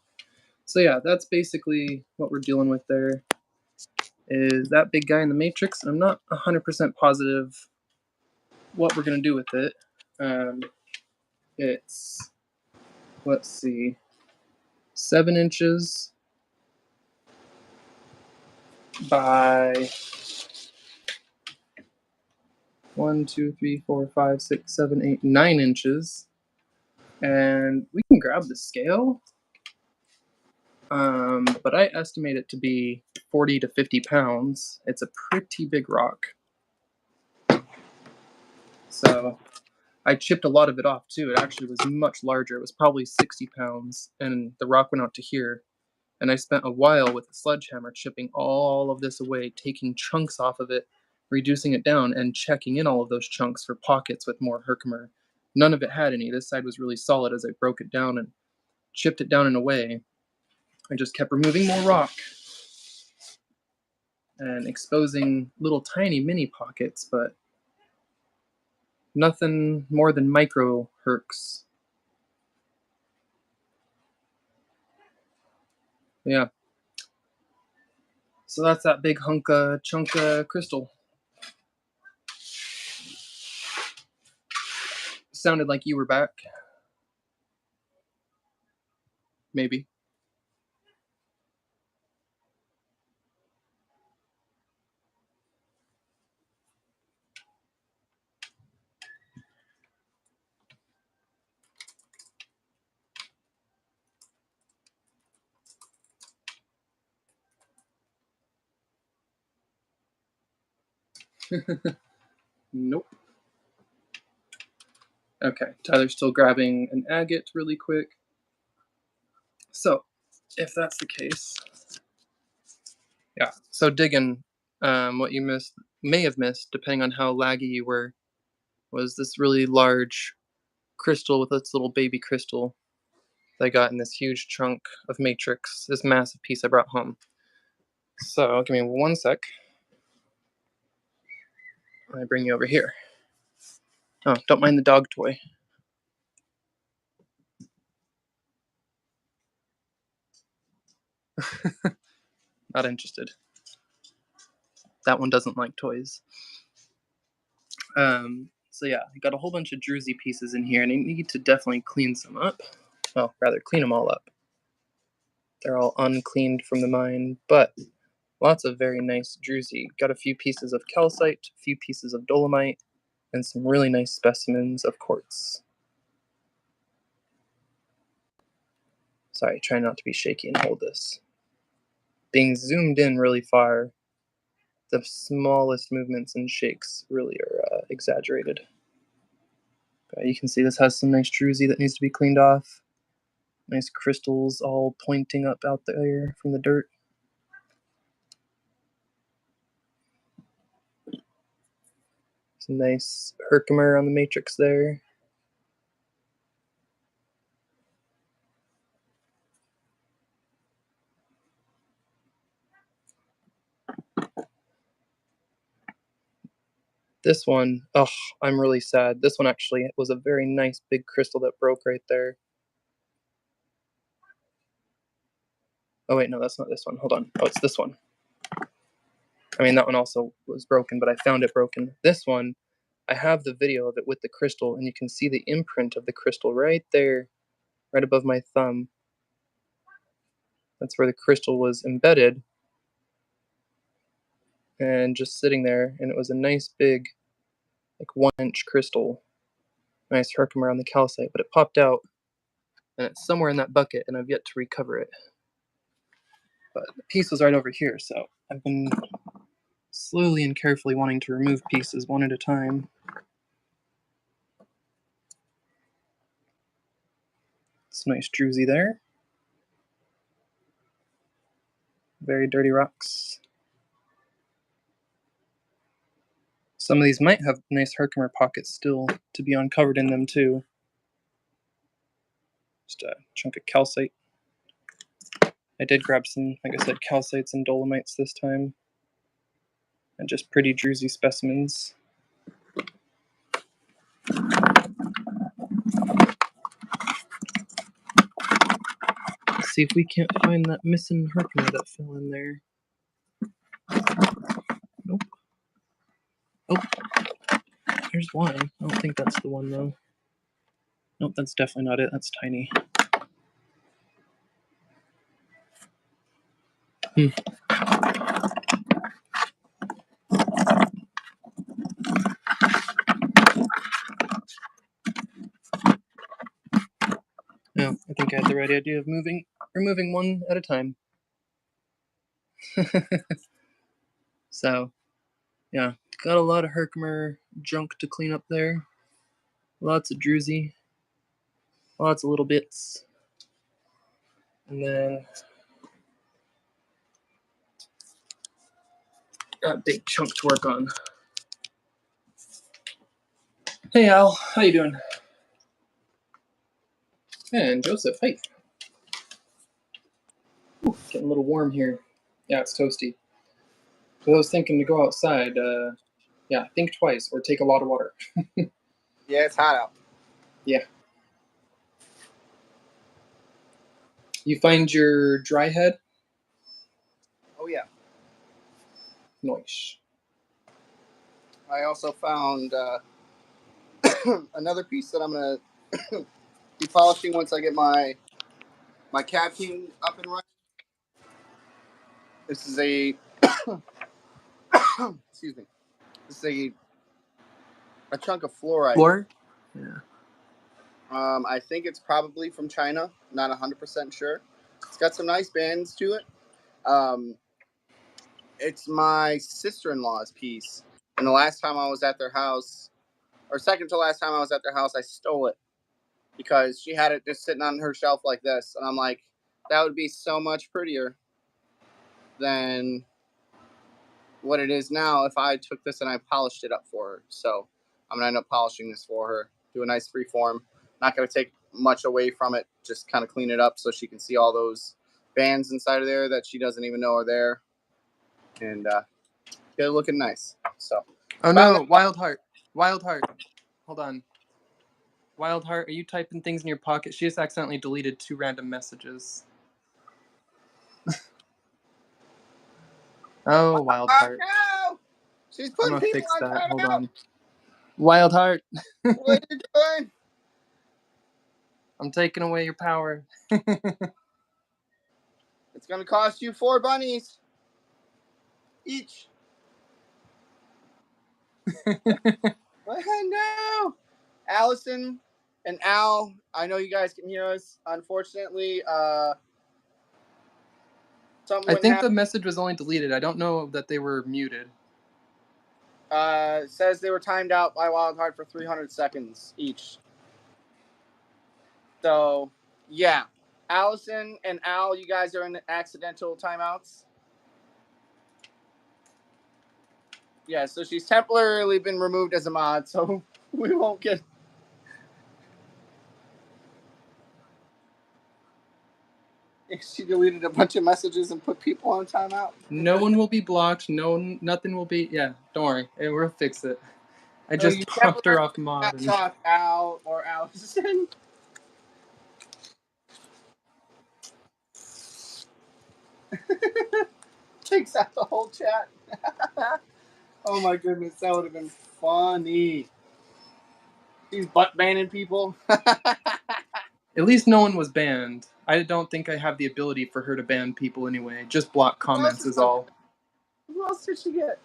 So yeah, that's basically what we're dealing with there. Is that big guy in the matrix. I'm not 100% positive what we're going to do with it. It's, let's see, 7 inches by 1, 2, 3, 4, 5, 6, 7, 8, 9 inches. And we can grab the scale, but I estimate it to be 40 to 50 pounds. It's a pretty big rock. So I chipped a lot of it off too. It actually was much larger. It was probably 60 pounds, and the rock went out to here. And I spent a while with a sledgehammer chipping all of this away, taking chunks off of it, reducing it down, and checking in all of those chunks for pockets with more Herkimer. None of it had any. This side was really solid as I broke it down and chipped it down and away. I just kept removing more rock and exposing little tiny mini pockets, but nothing more than micro Herks. Yeah. So that's that big chunk of crystal. Sounded like you were back. Maybe. Nope. Okay, Tyler's still grabbing an agate really quick. So, if that's the case, yeah. So digging, what you may have missed, depending on how laggy you were, was this really large crystal with its little baby crystal that I got in this huge chunk of matrix, this massive piece I brought home. So, give me one sec. I bring you over here. Oh, don't mind the dog toy. Not interested. That one doesn't like toys. So yeah, I got a whole bunch of druzy pieces in here, and I need to definitely clean some up. Well, rather clean them all up. They're all uncleaned from the mine, but lots of very nice druzy. Got a few pieces of calcite, a few pieces of dolomite, and some really nice specimens of quartz. Sorry, try not to be shaky and hold this. Being zoomed in really far, the smallest movements and shakes really are exaggerated. But you can see this has some nice druzy that needs to be cleaned off. Nice crystals all pointing up out there from the dirt. Some nice Herkimer on the matrix there. This one, oh, I'm really sad. This one actually was a very nice big crystal that broke right there. Oh wait, no, that's not this one. Hold on. Oh, it's this one. I mean, that one also was broken, but I found it broken. This one, I have the video of it with the crystal, and you can see the imprint of the crystal right there, right above my thumb. That's where the crystal was embedded and just sitting there, and it was a nice big, like 1-inch crystal. Nice Herkimer on the calcite, but it popped out And it's somewhere in that bucket, and I've yet to recover it. But the piece was right over here, so I've been slowly and carefully wanting to remove pieces one at a time. It's nice druzy there. Very dirty rocks. Some of these might have nice Herkimer pockets still to be uncovered in them too. Just a chunk of calcite. I did grab some, like I said, calcites and dolomites this time. And just pretty druzy specimens. Let's see if we can't find that missing Herkimer that fell in there. Nope. Oh, there's one. I don't think that's the one though. Nope, that's definitely not it. That's tiny. Yeah, I think I had the right idea of removing one at a time. So, yeah, got a lot of Herkimer junk to clean up there. Lots of druzy. Lots of little bits. And then got a big chunk to work on. Hey Al, how you doing? And Joseph, hey. Ooh, getting a little warm here. Yeah, it's toasty. So I was thinking to go outside. Yeah, think twice or take a lot of water. Yeah, it's hot out. Yeah. You find your dry head? Oh, yeah. Nice. I also found another piece that I'm going to be polishing once I get my capping up and running. This is a excuse me. This is a chunk of fluorite. Floor? Yeah. I think it's probably from China. Not 100% sure. It's got some nice bands to it. It's my sister-in-law's piece. And the last time I was at their house, or second to last time I was at their house, I stole it because she had it just sitting on her shelf like this. And I'm like, that would be so much prettier than what it is now if I took this and I polished it up for her. So I'm going to end up polishing this for her. Do a nice free form. Not going to take much away from it. Just kind of clean it up so she can see all those bands inside of there that she doesn't even know are there. And get it looking nice. So. Oh no, Wild Heart. Wild Heart. Hold on. Wild Heart, are you typing things in your pocket? She just accidentally deleted 2 random messages. Oh, Wild Heart. No! She's I'm putting gonna people fix on that. time Hold out. on. Wild Heart. What are you doing? I'm taking away your power. It's going to cost you 4 bunnies each. No. Allison and Al, I know you guys can hear us. Unfortunately, something I wouldn't think happen. the message was only deleted. I don't know that they were muted. Says they were timed out by Wild Heart for 300 seconds each. So, yeah. Allison and Al, you guys are in accidental timeouts. Yeah, so she's temporarily been removed as a mod, so we won't get... She deleted a bunch of messages and put people on timeout. No one will be blocked. Nothing will be... Yeah, don't worry. We'll fix it. I just popped her off mod. And... Talk Al or Allison. Takes out the whole chat. Oh my goodness, that would have been funny. He's butt banning people. At least no one was banned. I don't think I have the ability for her to ban people anyway. Just block comments is all. Who else did she get?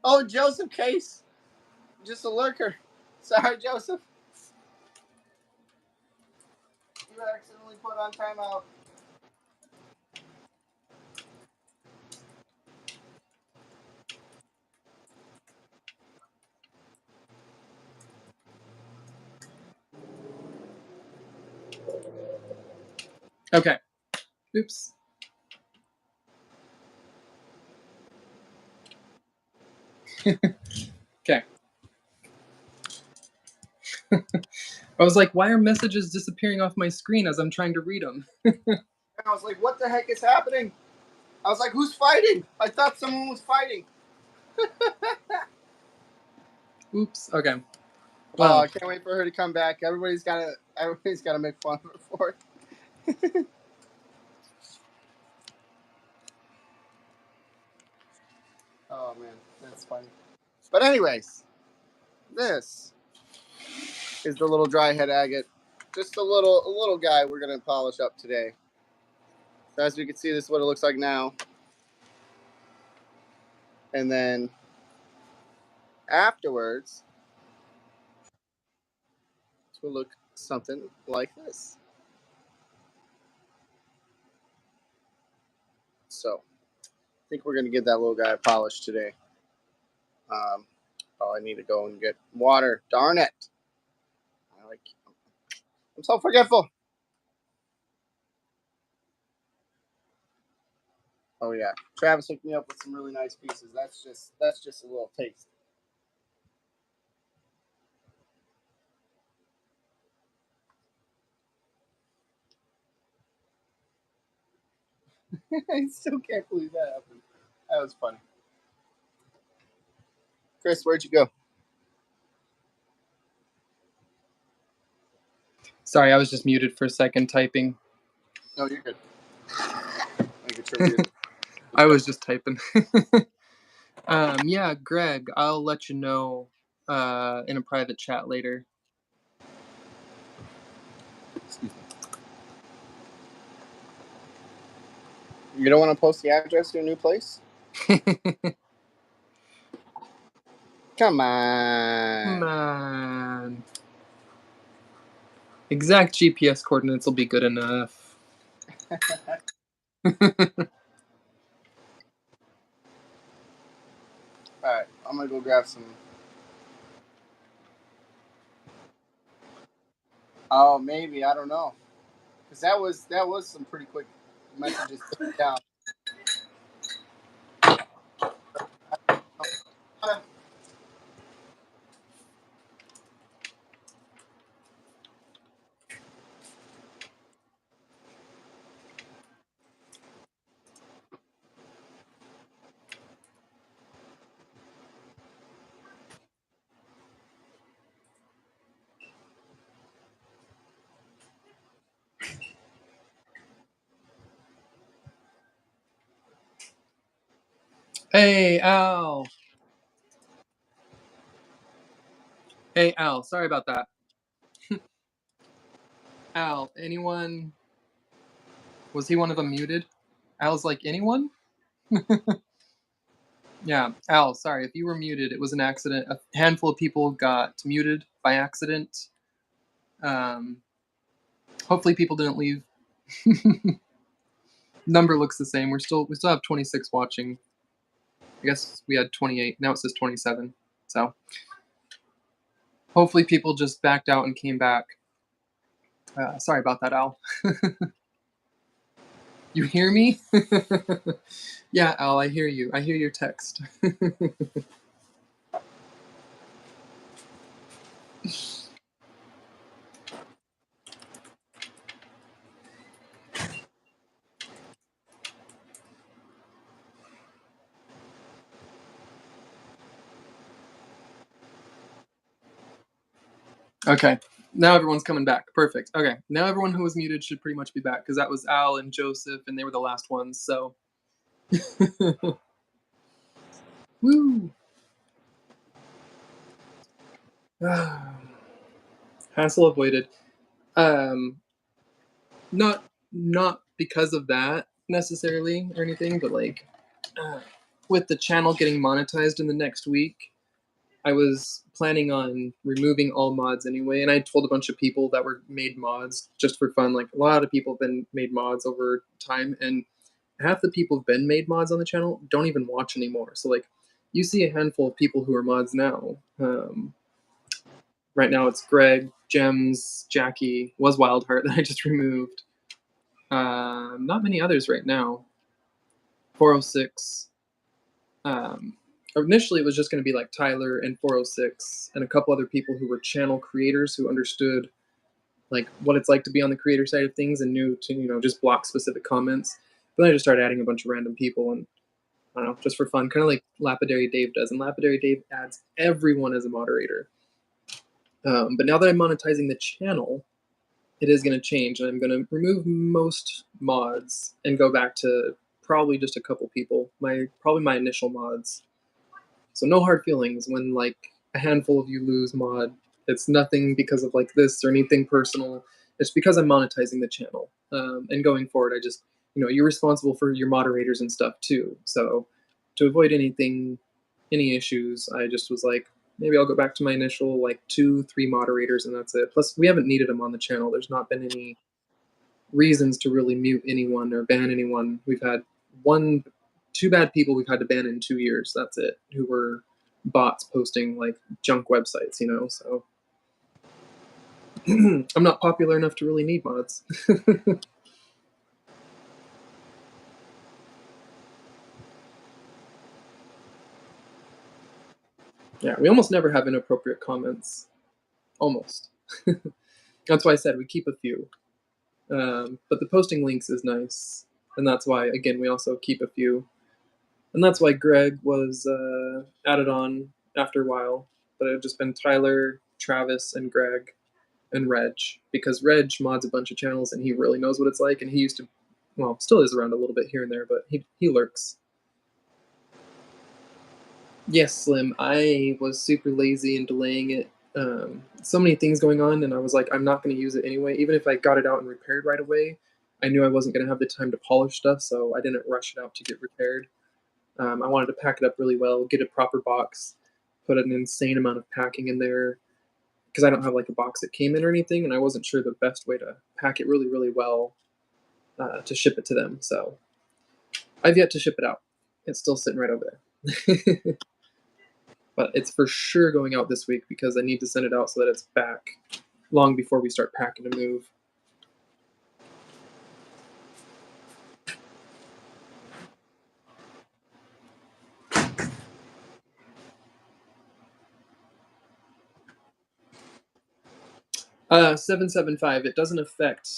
Oh, Joseph Case. Just a lurker. Sorry, Joseph. you accidentally put on timeout. Okay. Oops. Okay. I was like, why are messages disappearing off my screen as I'm trying to read them? And I was like, what the heck is happening? I was like, who's fighting? I thought someone was fighting. Oops. Okay. Well, Well, I can't wait for her to come back. Everybody's gotta make fun of her for it. Oh man, that's funny. But anyways, this is the little dry head agate. Just a little guy we're gonna polish up today. So as you can see, this is what it looks like now. And then afterwards, it will look something like this. So I think we're gonna get that little guy polished today. Oh, I need to go and get water. Darn it! I'm so forgetful. Oh yeah, Travis hooked me up with some really nice pieces. That's just a little taste. I still can't believe that happened. That was funny. Chris, where'd you go? sorry, I was just muted for a second typing. No, you're good. Sure I was just typing. Yeah, Greg, I'll let you know in a private chat later. Excuse me. You don't want to post the address to your new place? Come on. Man. Exact GPS coordinates will be good enough. Alright, I'm gonna go grab some. Oh, maybe, I don't know. Because that was some pretty quick messages down. Hey, Al. Hey, Al. Sorry about that. Al, anyone? Was he one of them muted? Al's like, anyone? Yeah, Al, sorry. If you were muted, it was an accident. A handful of people got muted by accident. Hopefully people didn't leave. Number looks the same. We still have 26 watching. I guess we had 28. Now it says 27. So hopefully people just backed out and came back. Sorry about that, Al. You hear me? Yeah, Al, I hear you. I hear your text. Okay, now everyone's coming back. Perfect. Okay, now everyone who was muted should pretty much be back because that was Al and Joseph, and they were the last ones. So, woo! Hassle avoided. Not because of that necessarily or anything, but like with the channel getting monetized in the next week, I was planning on removing all mods anyway, and I told a bunch of people that were made mods just for fun. Like, a lot of people have been made mods over time, and half the people who've been made mods on the channel don't even watch anymore. So, like, you see a handful of people who are mods now. Right now it's Greg, Gems, Jackie, was Wildheart that I just removed. Not many others right now. 406. Initially, it was just going to be like Tyler and 406 and a couple other people who were channel creators who understood like what it's like to be on the creator side of things and knew to just block specific comments. But then I just started adding a bunch of random people, and I don't know, just for fun, kind of like Lapidary Dave does. And Lapidary Dave adds everyone as a moderator. But now that I'm monetizing the channel, it is going to change, and I'm going to remove most mods and go back to probably just a couple people. Probably my initial mods. So no hard feelings when like a handful of you lose mod. It's nothing because of like this or anything personal. It's because I'm monetizing the channel. And going forward, I just you're responsible for your moderators and stuff too. So to avoid any issues, I just was like, maybe I'll go back to my initial like 2-3 moderators and that's it. Plus, we haven't needed them on the channel. There's not been any reasons to really mute anyone or ban anyone. We've had two bad people we've had to ban in 2 years. That's it. Who were bots posting like junk websites, so I'm not popular enough to really need mods. Yeah, we almost never have inappropriate comments. Almost. That's why I said we keep a few. But the posting links is nice. And that's why, again, we also keep a few. And that's why Greg was added on after a while. But it had just been Tyler, Travis, and Greg, and Reg. Because Reg mods a bunch of channels and he really knows what it's like. And he used to, well, still is around a little bit here and there, but he lurks. Yes, Slim, I was super lazy and delaying it. So many things going on, and I was like, I'm not going to use it anyway. Even if I got it out and repaired right away, I knew I wasn't going to have the time to polish stuff, so I didn't rush it out to get repaired. I wanted to pack it up really well, get a proper box, put an insane amount of packing in there, because I don't have like a box that came in or anything, and I wasn't sure the best way to pack it really, really well to ship it to them. So I've yet to ship it out. It's still sitting right over there. But it's for sure going out this week because I need to send it out so that it's back long before we start packing to move. Uh, 775, it doesn't affect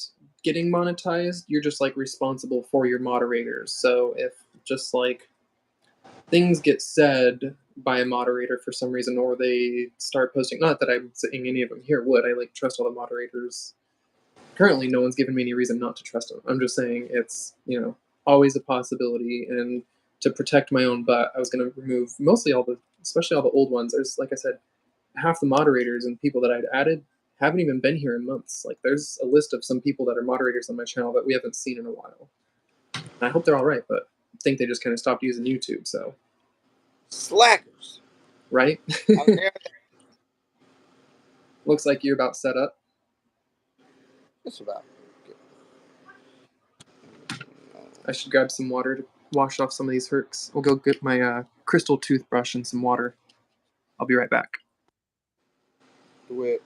getting monetized. You're just like responsible for your moderators. So if just like things get said by a moderator for some reason, or they start posting, not that I'm saying any of them here would, I like trust all the moderators. Currently, no one's given me any reason not to trust them. I'm just saying it's, always a possibility. And to protect my own butt, I was going to remove mostly especially all the old ones. There's, like I said, half the moderators and people that I'd added haven't even been here in months. Like, there's a list of some people that are moderators on my channel that we haven't seen in a while. And I hope they're all right, but I think they just kind of stopped using YouTube, so. Slackers. Right? Looks like you're about set up. Just about. I should grab some water to wash off some of these herks. I'll go get my crystal toothbrush and some water. I'll be right back. Do it.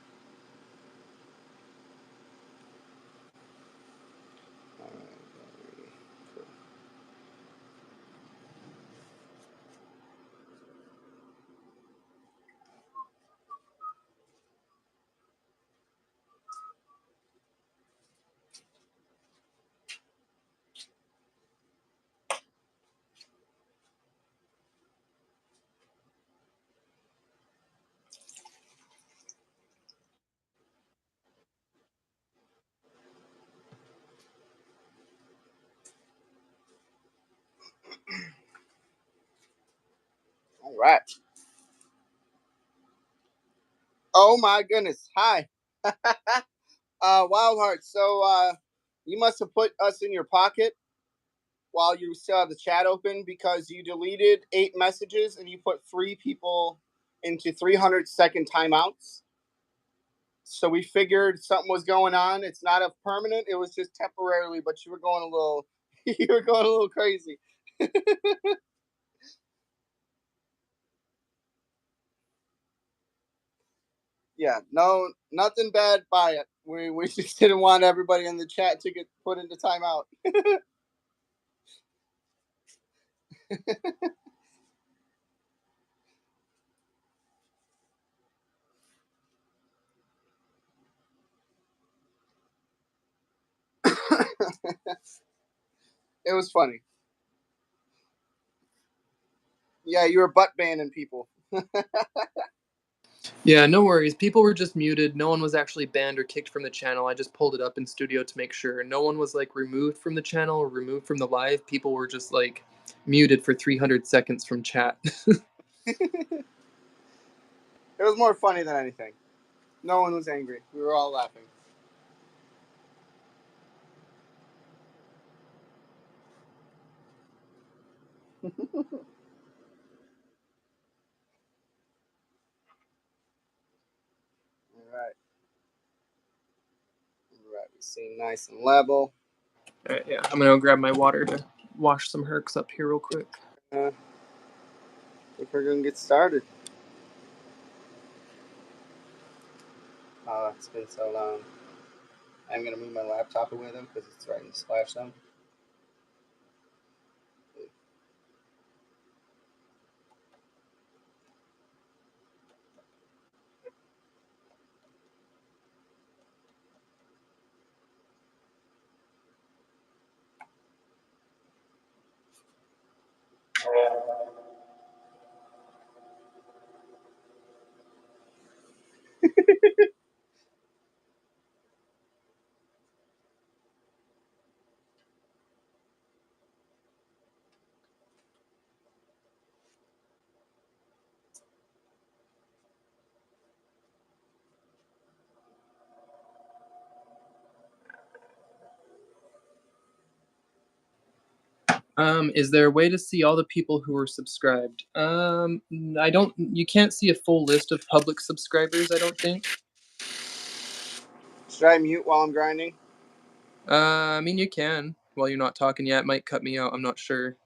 All right. Oh my goodness. Hi. Wildheart. So you must have put us in your pocket while you still have the chat open because you deleted 8 messages and you put 3 people into 300-second timeouts. So we figured something was going on. It's not a permanent. It was just temporarily, but you were going a little crazy. Yeah, no, nothing bad by it. We just didn't want everybody in the chat to get put into timeout. It was funny. Yeah, you were butt banning people. Yeah, no worries. People were just muted. No one was actually banned or kicked from the channel. I just pulled it up in studio to make sure. No one was like removed from the channel or removed from the live. People were just like muted for 300 seconds from chat. It was more funny than anything. No one was angry. We were all laughing. All right, we seem nice and level. All right, yeah, I'm gonna go grab my water to wash some hercs up here real quick. I think we're gonna get started. Oh, it's been so long. I'm gonna move my laptop away though because it's right in the splash zone. Is there a way to see all the people who are subscribed? I don't. You can't see a full list of public subscribers, I don't think. Should I mute while I'm grinding? I mean, you can while you're not talking yet. It might cut me out. I'm not sure.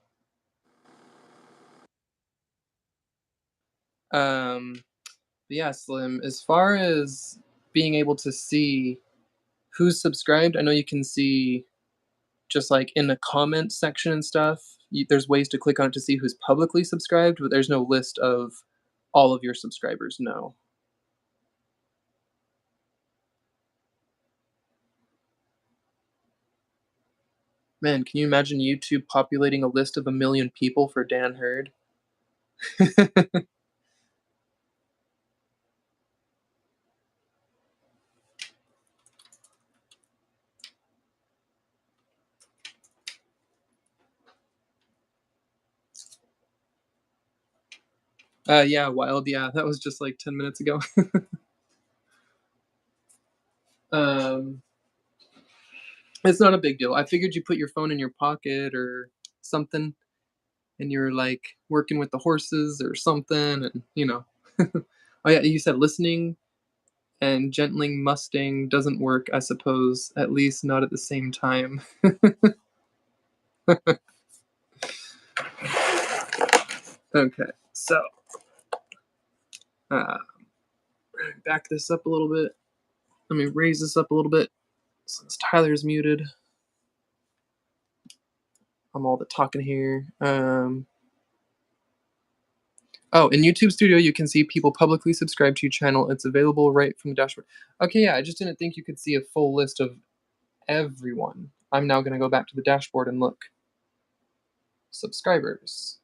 Yeah, Slim. As far as being able to see who's subscribed, I know you can see just like in the comment section and stuff. There's ways to click on it to see who's publicly subscribed, but there's no list of all of your subscribers. No. Man, can you imagine YouTube populating a list of 1 million people for Dan Hurd? Yeah, wild. Yeah, that was just like 10 minutes ago. It's not a big deal. I figured you put your phone in your pocket or something, and you're like working with the horses or something, and you know. Oh yeah, you said listening and gentling Mustang doesn't work, I suppose. At least not at the same time. Okay, so back this up a little bit. Let me raise this up a little bit since Tyler's muted. I'm all the talking here. Oh, in YouTube Studio, you can see people publicly subscribed to your channel. It's available right from the dashboard. Okay, yeah, I just didn't think you could see a full list of everyone. I'm now going to go back to the dashboard and look. Subscribers.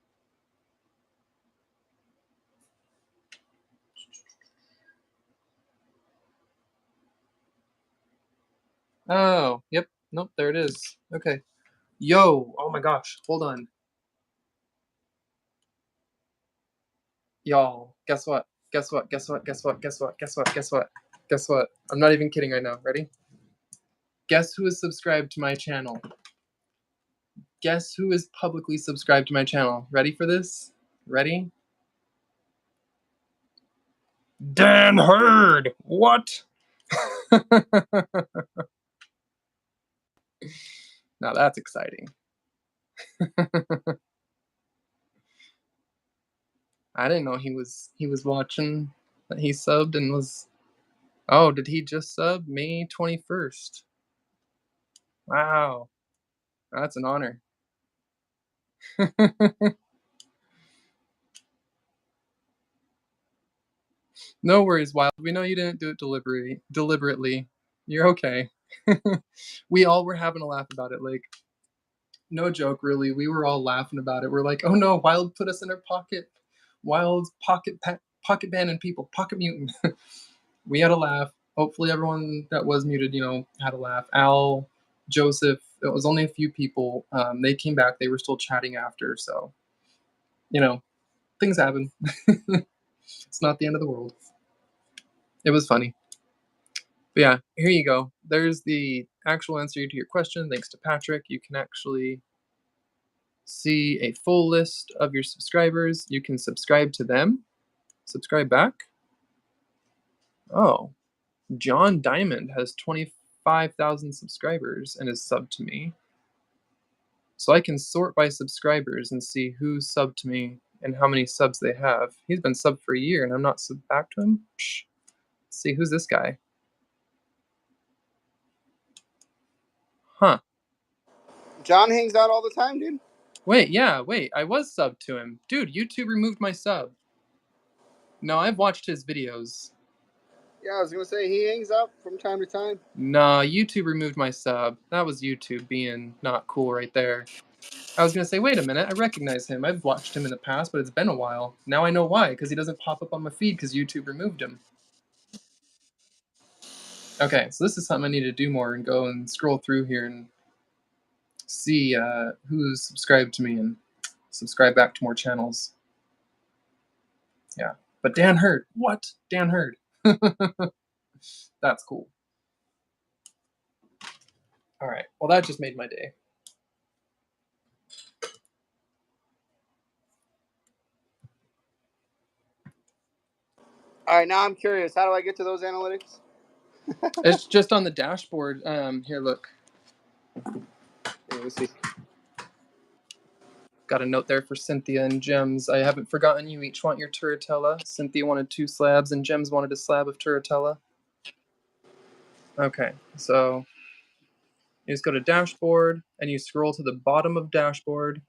Oh, yep. Nope, there it is. Okay. Yo, oh my gosh, hold on. Y'all, guess what? Guess what? Guess what? Guess what? Guess what? Guess what? Guess what? Guess what? I'm not even kidding right now. Ready? Guess who is subscribed to my channel? Guess who is publicly subscribed to my channel? Ready for this? Ready? Dan Hurd. What? Now that's exciting. I didn't know he was watching, that he subbed and was. Oh, did he just sub May 21st? Wow. That's an honor. No worries, Wild. We know you didn't do it deliberately. You're okay. We all were having a laugh about it. Like, no joke, really. We were all laughing about it. We're like, oh no, Wild put us in our pocket. Wild's pocket banning people, pocket mutant. We had a laugh. Hopefully, everyone that was muted, had a laugh. Al, Joseph, it was only a few people. They came back. They were still chatting after. So, things happen. It's not the end of the world. It was funny. But yeah, here you go. There's the actual answer to your question. Thanks to Patrick. You can actually see a full list of your subscribers. You can subscribe to them. Subscribe back. Oh, John Diamond has 25,000 subscribers and is subbed to me. So I can sort by subscribers and see who's subbed to me and how many subs they have. He's been subbed for a year and I'm not subbed back to him. Psh. Let's see, who's this guy? Huh. John hangs out all the time, dude. Wait, I was subbed to him. Dude, YouTube removed my sub. No, I've watched his videos. Yeah, I was gonna say he hangs out from time to time. Nah, YouTube removed my sub. That was YouTube being not cool right there. I was gonna say, wait a minute, I recognize him. I've watched him in the past, but it's been a while. Now I know why, because he doesn't pop up on my feed because YouTube removed him. Okay, so this is something I need to do more and go and scroll through here and see who's subscribed to me and subscribe back to more channels. Yeah, but Dan Hurd. What? Dan Hurd. That's cool. All right, well, that just made my day. All right, now I'm curious. How do I get to those analytics? It's just on the dashboard. Here, look. Let me see. Got a note there for Cynthia and Gems. I haven't forgotten you each want your Turritella. Cynthia wanted 2 slabs and Gems wanted a slab of Turritella. Okay, so you just go to dashboard and you scroll to the bottom of dashboard.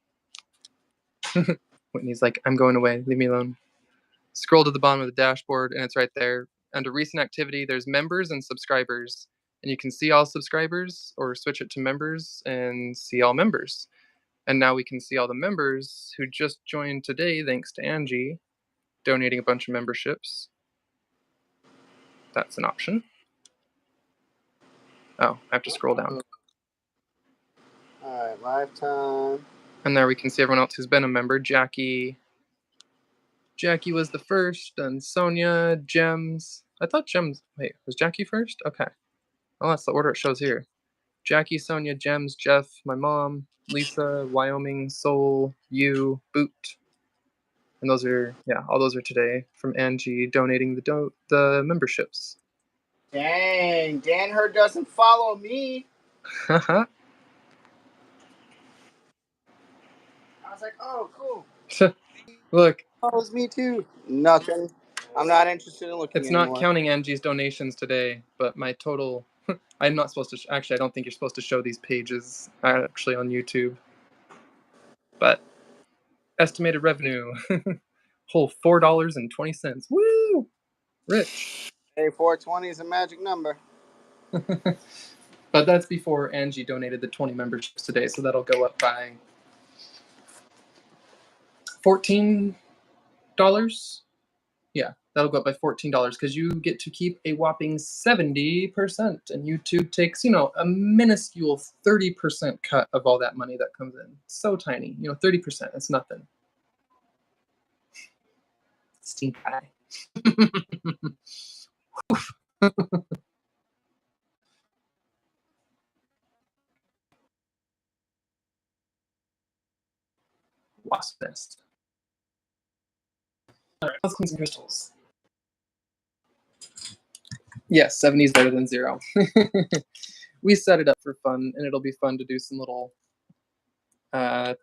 Whitney's like, I'm going away, leave me alone. Scroll to the bottom of the dashboard and it's right there. Under recent activity, there's members and subscribers. And you can see all subscribers or switch it to members and see all members. And now we can see all the members who just joined today, thanks to Angie donating a bunch of memberships. That's an option. Oh, I have to scroll down. All right, lifetime. And there we can see everyone else who's been a member. Jackie was the first, and Sonia, Gems. I thought Gems, wait, was Jackie first? Okay. Oh, that's the order it shows here. Jackie, Sonia, Gems, Jeff, my mom, Lisa, Wyoming, Soul, you, Boot. And those are, all those are today from Angie donating the memberships. Dang, Dan Hurd doesn't follow me. I was like, oh, cool. Look. Follows me too. Nothing. I'm not interested in looking It's anymore. not counting Angie's donations today, but my total... I'm not supposed to... Actually, I don't think you're supposed to show these pages actually on YouTube. But estimated revenue. Whole $4.20. Woo! Rich. Hey, 420 is a magic number. But that's before Angie donated the 20 memberships today, so that'll go up by $14. Yeah, that'll go up by $14 because you get to keep a whopping 70%, and YouTube takes, a minuscule 30% cut of all that money that comes in. So tiny, 30%. It's nothing. Stink eye. Wasp nest. All right, let's clean some crystals. Yes, 70 is better than 0. We set it up for fun, and it'll be fun to do some little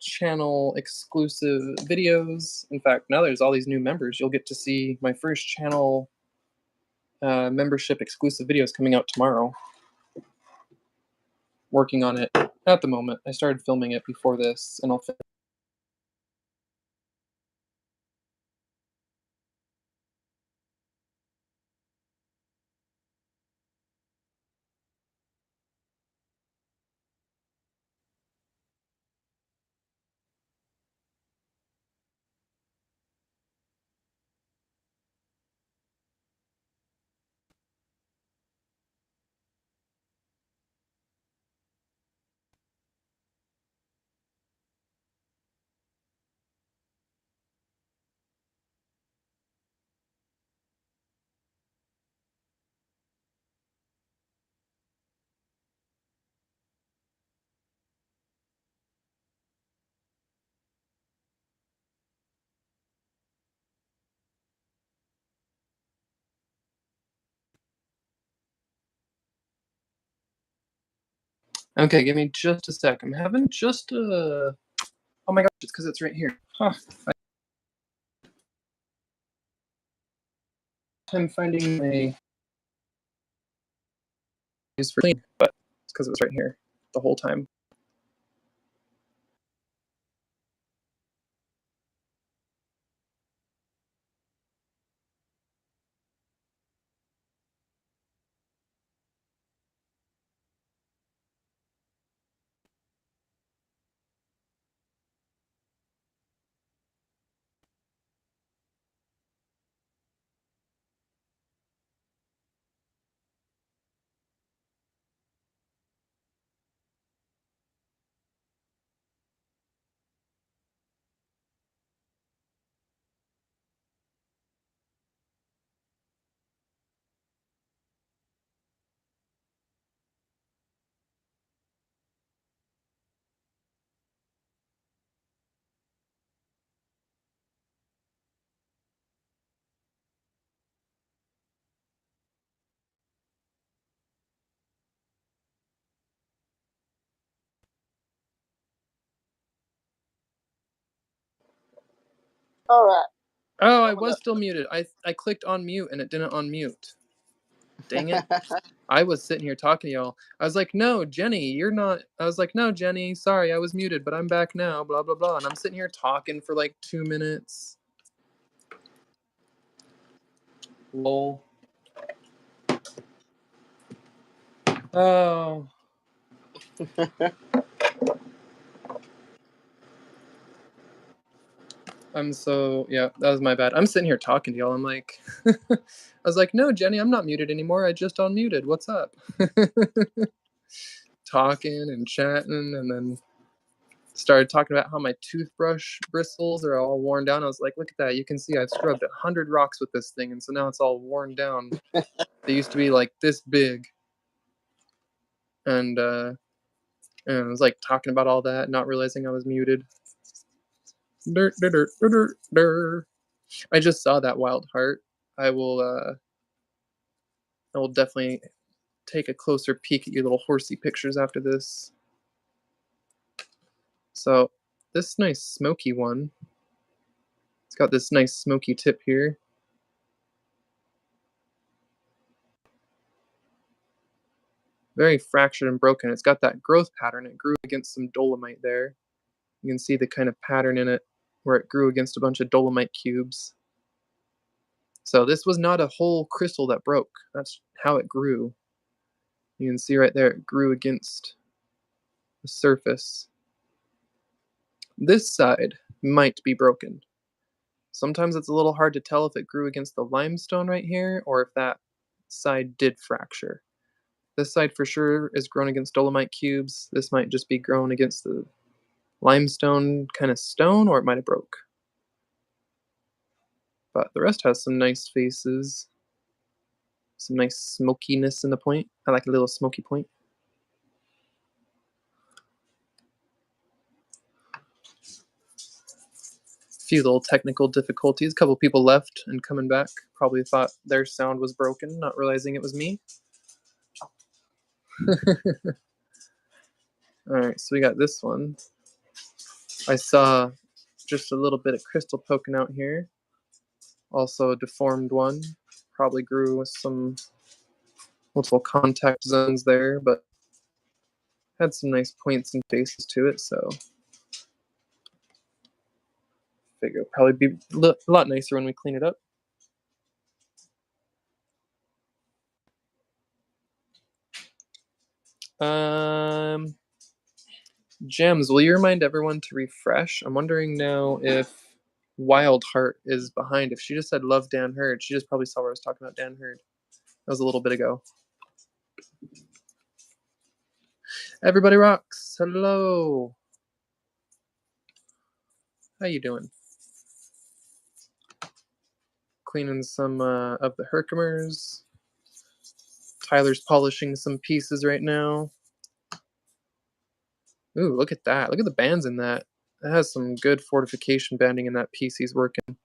channel exclusive videos. In fact, now there's all these new members. You'll get to see my first channel membership exclusive videos coming out tomorrow. Working on it at the moment. I started filming it before this, and I'll finish. Okay, give me just a sec. I'm having just a... Oh my gosh, it's because it's right here. Huh. I'm finding a use for clean, but it's because it was right here the whole time. All right. Oh, I was still muted. I clicked on mute and it didn't unmute. Dang it. I was sitting here talking to y'all. I was like, no, Jenny, you're not. I was like, no, Jenny, sorry, I was muted, but I'm back now, blah, blah, blah. And I'm sitting here talking for like 2 minutes. Lol. Oh. Yeah, that was my bad. I'm sitting here talking to y'all. I'm like, I was like, no, Jenny, I'm not muted anymore. I just unmuted. What's up? Talking and chatting, and then started talking about how my toothbrush bristles are all worn down. I was like, look at that. You can see I've scrubbed 100 rocks with this thing, and so now it's all worn down. They used to be like this big. And I was like talking about all that, not realizing I was muted. I just saw that wild heart. I will definitely take a closer peek at your little horsey pictures after this. So this nice smoky one, it's got this nice smoky tip here. Very fractured and broken. It's got that growth pattern. It grew against some dolomite there. You can see the kind of pattern in it where it grew against a bunch of dolomite cubes. So this was not a whole crystal that broke. That's how it grew. You can see right there, it grew against the surface. This side might be broken. Sometimes it's a little hard to tell if it grew against the limestone right here or if that side did fracture. This side for sure is grown against dolomite cubes. This might just be grown against the limestone kind of stone, or it might have broke. But the rest has some nice faces. Some nice smokiness in the point. I like a little smoky point. few little technical difficulties. A couple people left and coming back. Probably thought their sound was broken, not realizing it was me. Alright, so we got this one. I saw just a little bit of crystal poking out here. Also a deformed one. Probably grew with some multiple contact zones there, but had some nice points and faces to it, so figure it'll probably be a lot nicer when we clean it up. Gems, will you remind everyone to refresh? I'm wondering now if Wildheart is behind. If she just said love Dan Hurd, she just probably saw where I was talking about Dan Hurd. That was a little bit ago. Everybody rocks. Hello. How you doing? Cleaning some of the Herkimers. Tyler's polishing some pieces right now. Ooh, look at that. Look at the bands in that. That has some good fortification banding in that piece he's working.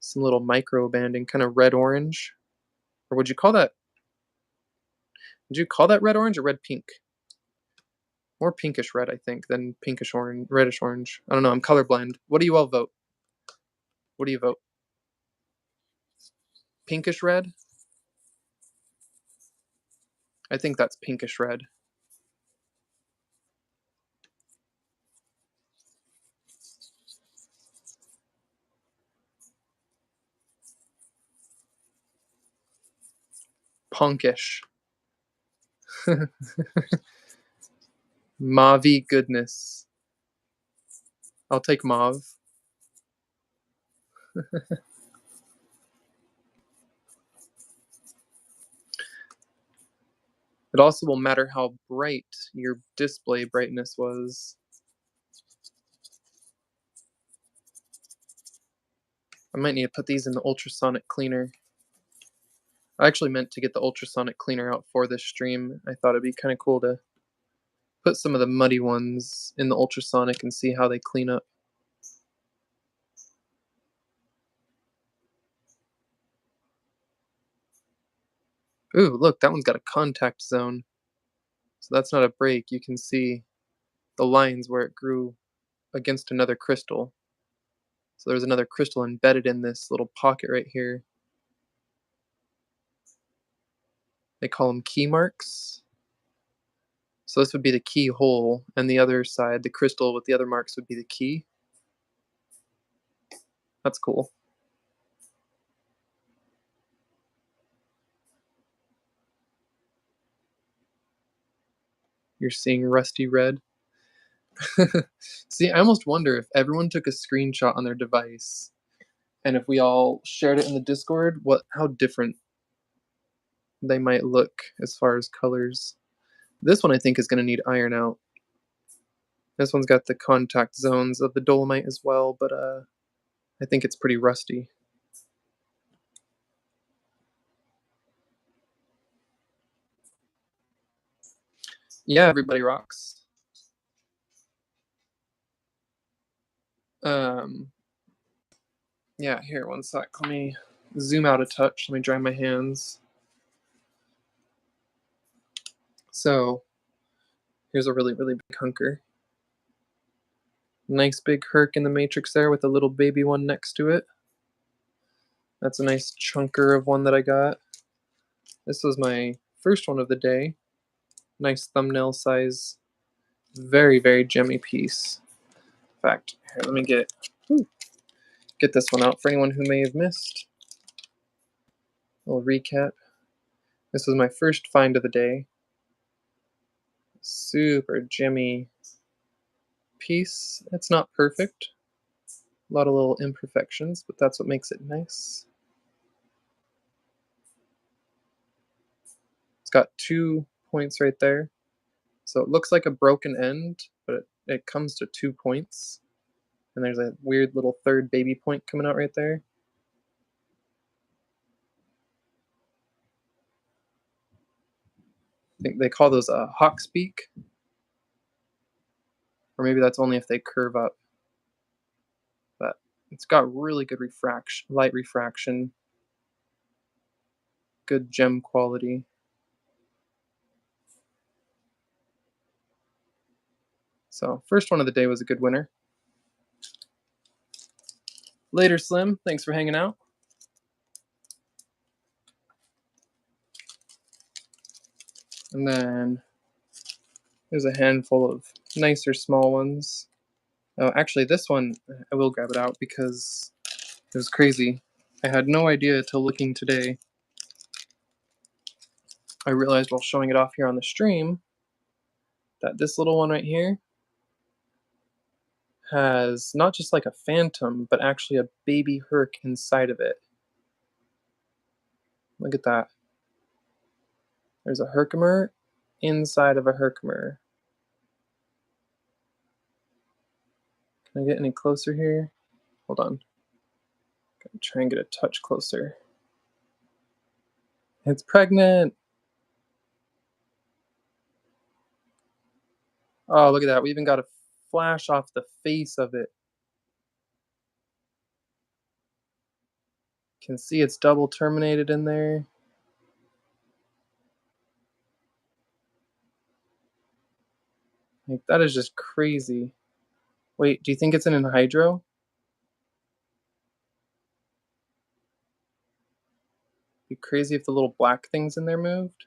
Some little micro banding, kind of red-orange. Or would you call that red-orange or red-pink? More pinkish red, I think, than pinkish orange, reddish orange. I don't know, I'm colorblind. What do you all vote? What do you vote? Pinkish red? I think that's pinkish red. Punkish. Mauve goodness. I'll take mauve. It also will matter how bright your display brightness was. I might need to put these in the ultrasonic cleaner. I actually meant to get the ultrasonic cleaner out for this stream. I thought it'd be kind of cool to put some of the muddy ones in the ultrasonic and see how they clean up. Ooh, look, that one's got a contact zone. So that's not a break. You can see the lines where it grew against another crystal. So there's another crystal embedded in this little pocket right here. They call them key marks. So this would be the keyhole, and the other side, the crystal with the other marks, would be the key. That's cool. You're seeing rusty red. See, I almost wonder if everyone took a screenshot on their device, and if we all shared it in the Discord, how different they might look as far as colors. This one I think is going to need iron out. This one's got the contact zones of the dolomite as well, but I think it's pretty rusty. Yeah, everybody rocks. Yeah, here, one sec. Let me zoom out a touch. Let me dry my hands. So, here's a really, really big hunker. Nice big herc in the matrix there with a little baby one next to it. That's a nice chunker of one that I got. This was my first one of the day. Nice thumbnail size. Very, very gemmy piece. In fact, here, let me get this one out for anyone who may have missed. A little recap. This was my first find of the day. Super gemmy piece. It's not perfect. A lot of little imperfections, but that's what makes it nice. It's got 2 points right there. So it looks like a broken end, but it comes to 2 points. And there's a weird little third baby point coming out right there. I think they call those a hawk's beak. Or maybe that's only if they curve up. It's got really good light refraction, good gem quality. So first one of the day was a good winner. Later, Slim. Thanks for hanging out. And then there's a handful of nicer small ones. Oh, actually, this one, I will grab it out because it was crazy. I had no idea until looking today. I realized while showing it off here on the stream that this little one right here has not just like a phantom, but actually a baby Herc inside of it. Look at that. There's a Herkimer inside of a Herkimer. Can I get any closer here? Hold on. Gotta try and get a touch closer. It's pregnant. Oh, look at that. We even got a flash off the face of it. Can see it's double terminated in there. Like, that is just crazy. Wait, do you think it's in hydro? Be crazy if the little black things in there moved.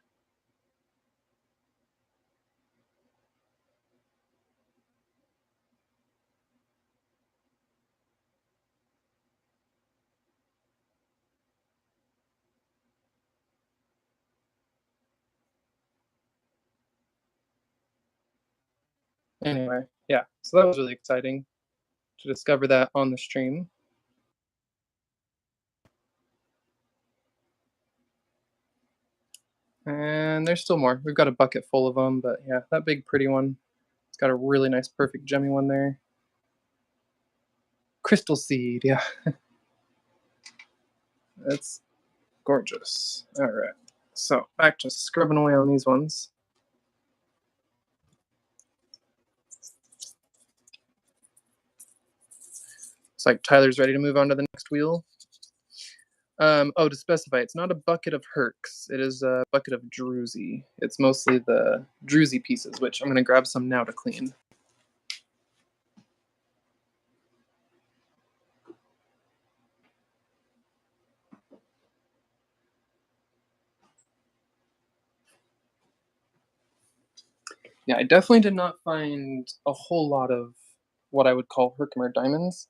Anyway, yeah, so that was really exciting to discover that on the stream. And there's still more. We've got a bucket full of them, but yeah, that big pretty one. It's got a really nice, perfect gemmy one there. Crystal seed, yeah. That's gorgeous. All right, so back to scrubbing away on these ones. It's like Tyler's ready to move on to the next wheel. Oh, to specify, it's not a bucket of Hercs. It is a bucket of Druzy. It's mostly the Druzy pieces, which I'm going to grab some now to clean. Yeah, I definitely did not find a whole lot of what I would call Herkimer diamonds.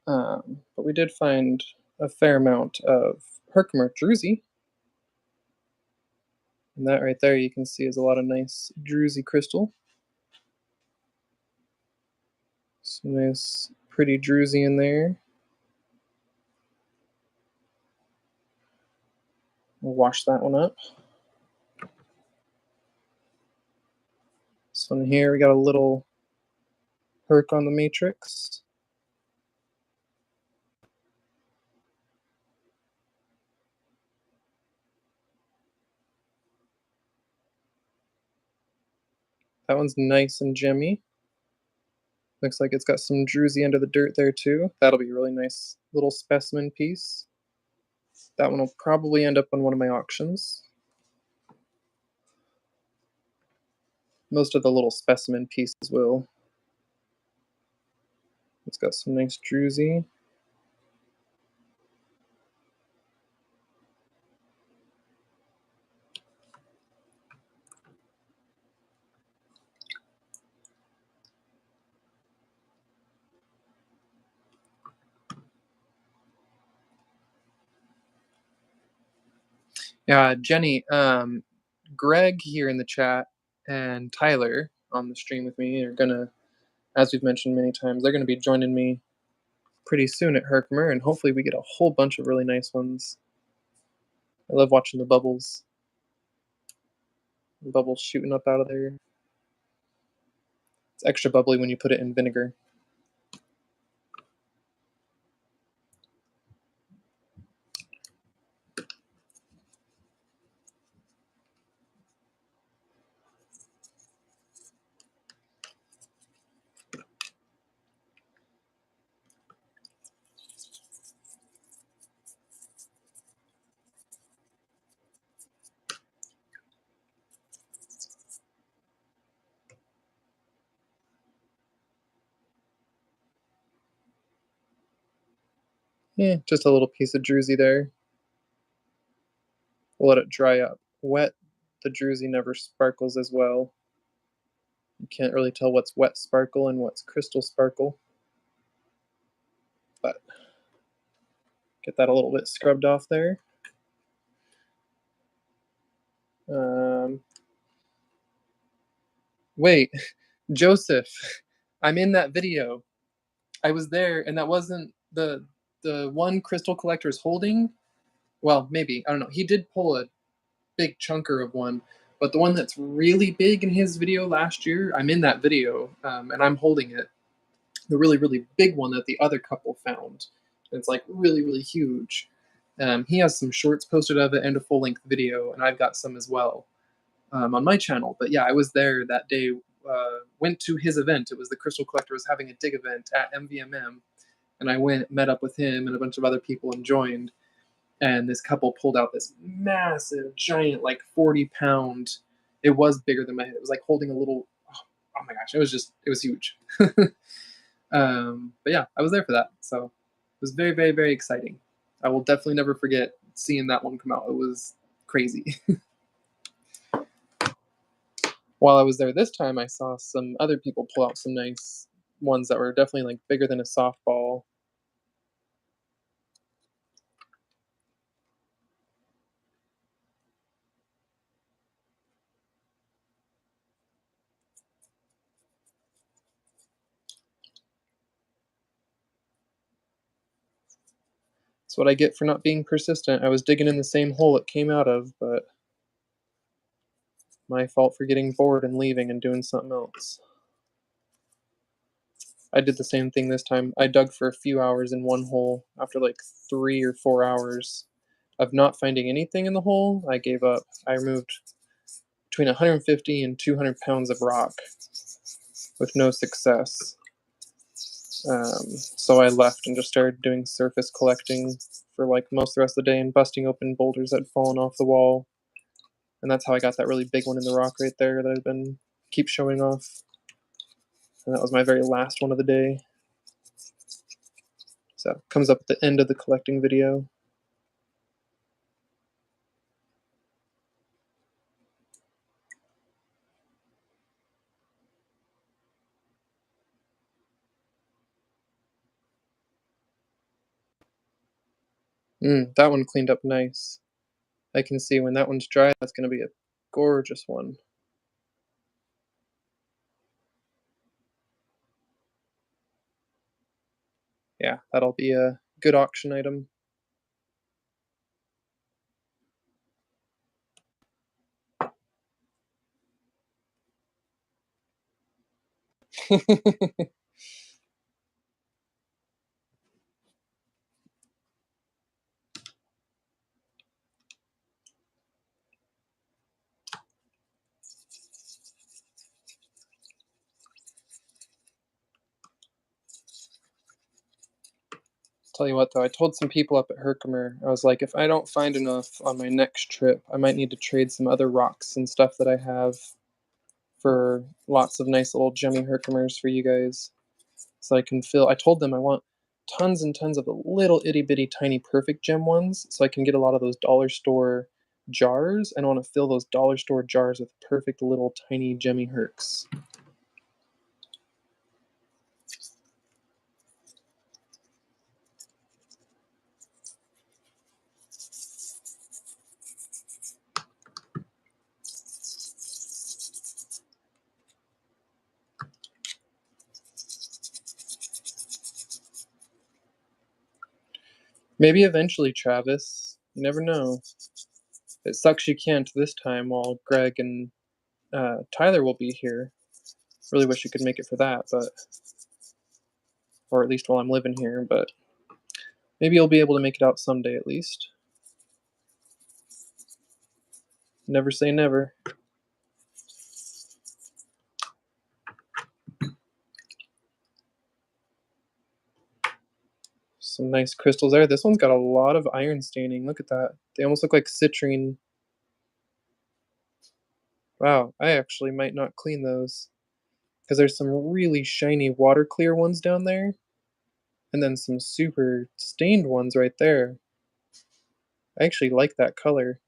But we did find a fair amount of Herkimer Druzy. And that right there you can see is a lot of nice Druzy crystal. Some nice pretty Druzy in there. We'll wash that one up. This one here, we got a little Herc on the matrix. That one's nice and gemmy. Looks like it's got some Druzy under the dirt there too. That'll be a really nice little specimen piece. That one will probably end up on one of my auctions. Most of the little specimen pieces will. It's got some nice Druzy. Yeah, Jenny, Greg here in the chat and Tyler on the stream with me are gonna, as we've mentioned many times, they're gonna be joining me pretty soon at Herkimer, and hopefully we get a whole bunch of really nice ones. I love watching the bubbles. The bubbles shooting up out of there. It's extra bubbly when you put it in vinegar. Yeah, just a little piece of druzy there. We'll let it dry up. Wet, the druzy never sparkles as well. You can't really tell what's wet sparkle and what's crystal sparkle. But get that a little bit scrubbed off there. Wait, Joseph, I'm in that video. I was there, and that wasn't the one crystal collector is holding. Well, maybe, I don't know. He did pull a big chunker of one, but the one that's really big in his video last year, I'm in that video, and I'm holding it. The really, really big one that the other couple found. It's like really, really huge. He has some shorts posted of it and a full length video, and I've got some as well on my channel. But yeah, I was there that day. Went to his event. It was the Crystal Collector was having a dig event at MVMM, and I went, met up with him and a bunch of other people and joined. And this couple pulled out this massive, giant, like 40-pound. It was bigger than my head. It was like holding a little. Oh my gosh! It was huge. But yeah, I was there for that, so it was very, very, very exciting. I will definitely never forget seeing that one come out. It was crazy. While I was there this time, I saw some other people pull out some nice ones that were definitely like bigger than a softball. That's what I get for not being persistent. I was digging in the same hole it came out of, but my fault for getting bored and leaving and doing something else. I did the same thing this time. I dug for a few hours in one hole. After like 3 or 4 hours of not finding anything in the hole, I gave up. I removed between 150 and 200 pounds of rock with no success. So I left and just started doing surface collecting for like most of the rest of the day and busting open boulders that had fallen off the wall. And that's how I got that really big one in the rock right there that I've been keep showing off. And that was my very last one of the day. So it comes up at the end of the collecting video. That one cleaned up nice. I can see when that one's dry, that's going to be a gorgeous one. Yeah, that'll be a good auction item. Tell you what, though, I told some people up at Herkimer, I was like, if I don't find enough on my next trip, I might need to trade some other rocks and stuff that I have for lots of nice little gemmy Herkimers for you guys. So I can fill. I told them I want tons and tons of the little itty bitty tiny perfect gem ones, so I can get a lot of those dollar store jars, and I want to fill those dollar store jars with perfect little tiny gemmy Herks. Maybe eventually, Travis. You never know. It sucks you can't this time while Greg and Tyler will be here. Really wish you could make it for that, but or at least while I'm living here, but maybe you'll be able to make it out someday at least. Never say never. Some nice crystals there. This one's got a lot of iron staining. Look at that. They almost look like citrine. Wow, I actually might not clean those because there's some really shiny water clear ones down there. And then some super stained ones right there. I actually like that color.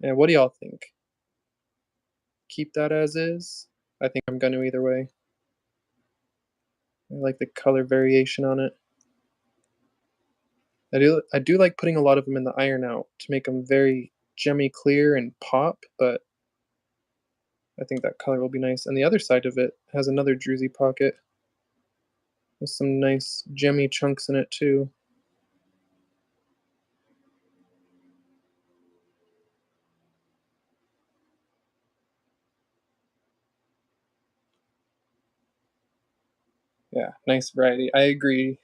Yeah, what do y'all think? Keep that as is? I think I'm gonna either way. I like the color variation on it. I do like putting a lot of them in the iron out to make them very gemmy clear and pop, but I think that color will be nice. And the other side of it has another druzy pocket with some nice gemmy chunks in it too. Yeah, nice variety. I agree.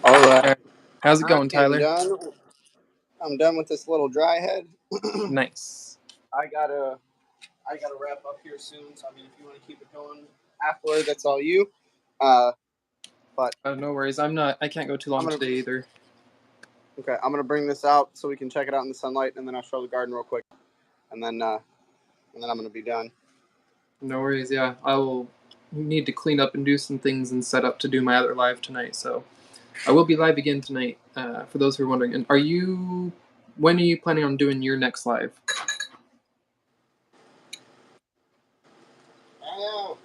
All All right. right. How's it going, I am Tyler? done. I'm done with this little dry head. Nice. I gotta wrap up here soon. So I mean, if you want to keep it going afterward, that's all you. But No worries. I can't go too long today either. Okay, I'm gonna bring this out so we can check it out in the sunlight, and then I'll show the garden real quick, and then I'm gonna be done. No worries. Yeah, I will need to clean up and do some things and set up to do my other live tonight. So I will be live again tonight. For those who are wondering, and when are you planning on doing your next live? Oh,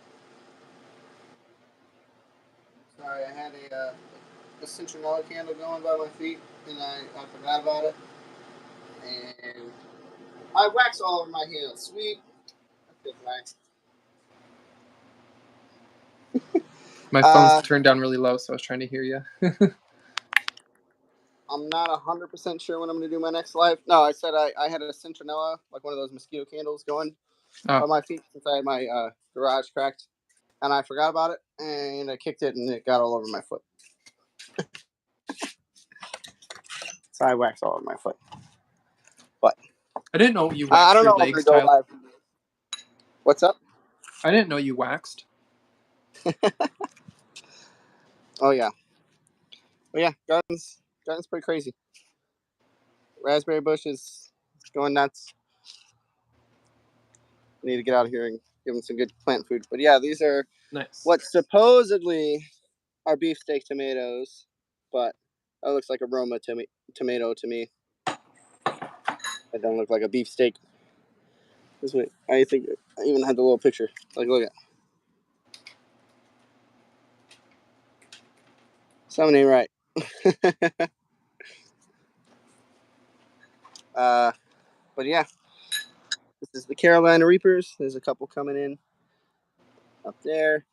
sorry, I had a citronella candle going by my feet, and I forgot about it, and I wax all over my hands. Sweet, that feels nice. My phone's turned down really low, so I was trying to hear you. I'm not 100% sure when I'm going to do my next live. No, I said I had a citronella, like one of those mosquito candles going by my feet since I had my garage cracked. And I forgot about it, and I kicked it, and it got all over my foot. So I waxed all over my foot. But I didn't know you I waxed don't your know if legs, I'm going to go Tyler. live. What's up? I didn't know you waxed. Oh, yeah. But yeah, garden's pretty crazy. Raspberry bush is going nuts. I need to get out of here and give them some good plant food. But yeah, these are Nice. what supposedly are beefsteak tomatoes, but that looks like a Roma tomato to me. That don't look like a beefsteak. I think I even had the little picture. Like, look at. Something ain't right. But yeah, this is the Carolina Reapers. There's a couple coming in up there.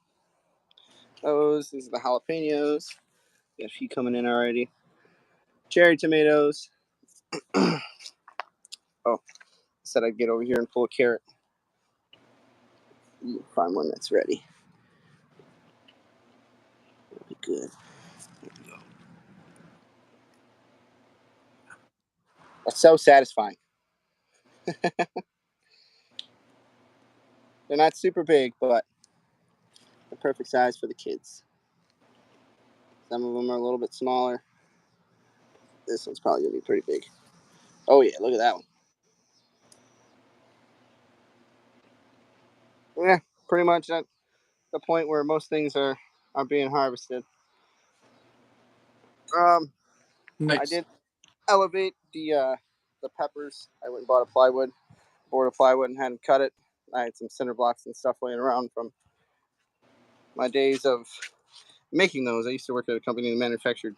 These are the jalapenos. Got a few coming in already. Cherry tomatoes. Oh, I said I'd get over here and pull a carrot. Find one that's ready. That'll be good. There we go. That's so satisfying. They're not super big, but the perfect size for the kids. Some of them are a little bit smaller. This one's probably gonna be pretty big. Oh yeah, look at that one. Yeah, pretty much at the point where most things are being harvested. Nice. I did elevate the peppers. I went and bought a board of plywood, and had them cut it. I had some cinder blocks and stuff laying around from my days of making those. I used to work at a company that manufactured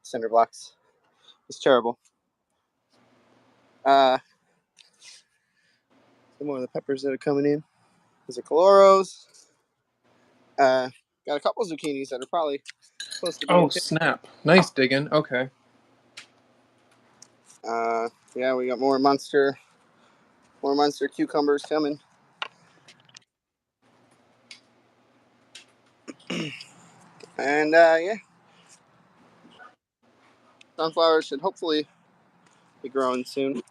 cinder blocks. It's terrible. Some more of the peppers that are coming in. There's a coloros. Got a couple zucchinis that are probably supposed to be. Oh snap! Nice digging. Okay. Yeah, we got more monster cucumbers coming. And yeah, sunflowers should hopefully be growing soon.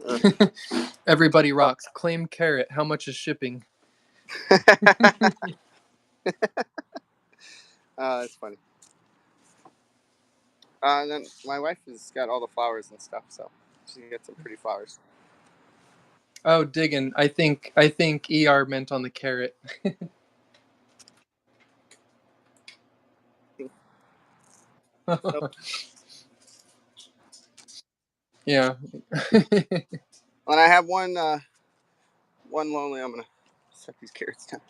Everybody rocks. Claim carrot. How much is shipping? That's funny. And then my wife has got all the flowers and stuff, so she gets some pretty flowers. Oh, digging. I think ER meant on the carrot. Yeah. When I have one lonely, I'm gonna set these carrots down.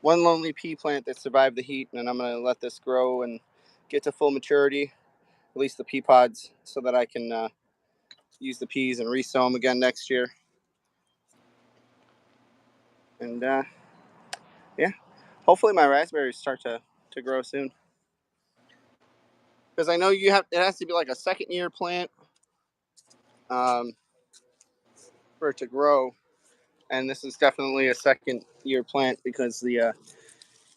One lonely pea plant that survived the heat, and I'm gonna let this grow and get to full maturity, at least the pea pods, so that I can use the peas and resow them again next year. And yeah, hopefully my raspberries start to grow soon. Because I know it has to be like a second year plant for it to grow, and this is definitely a second year plant because the you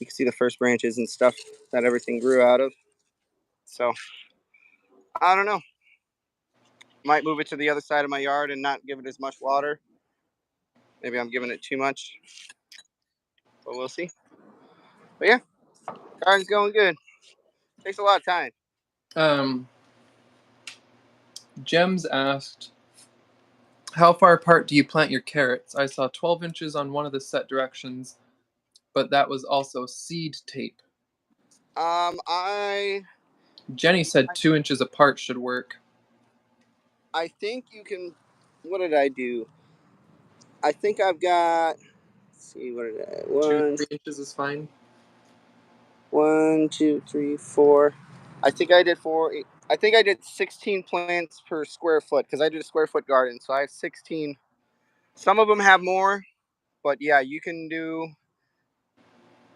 can see the first branches and stuff that everything grew out of. So I don't know. Might move it to the other side of my yard and not give it as much water. Maybe I'm giving it too much, but we'll see. But yeah, garden's going good. Takes a lot of time. Gems asked, how far apart do you plant your carrots? I saw 12 inches on one of the set directions, but that was also seed tape. Jenny said 2 inches apart should work. I think you can. What did I do? I think I've got. Let's see, what did I? 2 to 3 inches is fine. 1, 2, 3, 4. I think I did 4. I think I did 16 plants per square foot because I did a square foot garden, so I have 16. Some of them have more, but yeah, you can do.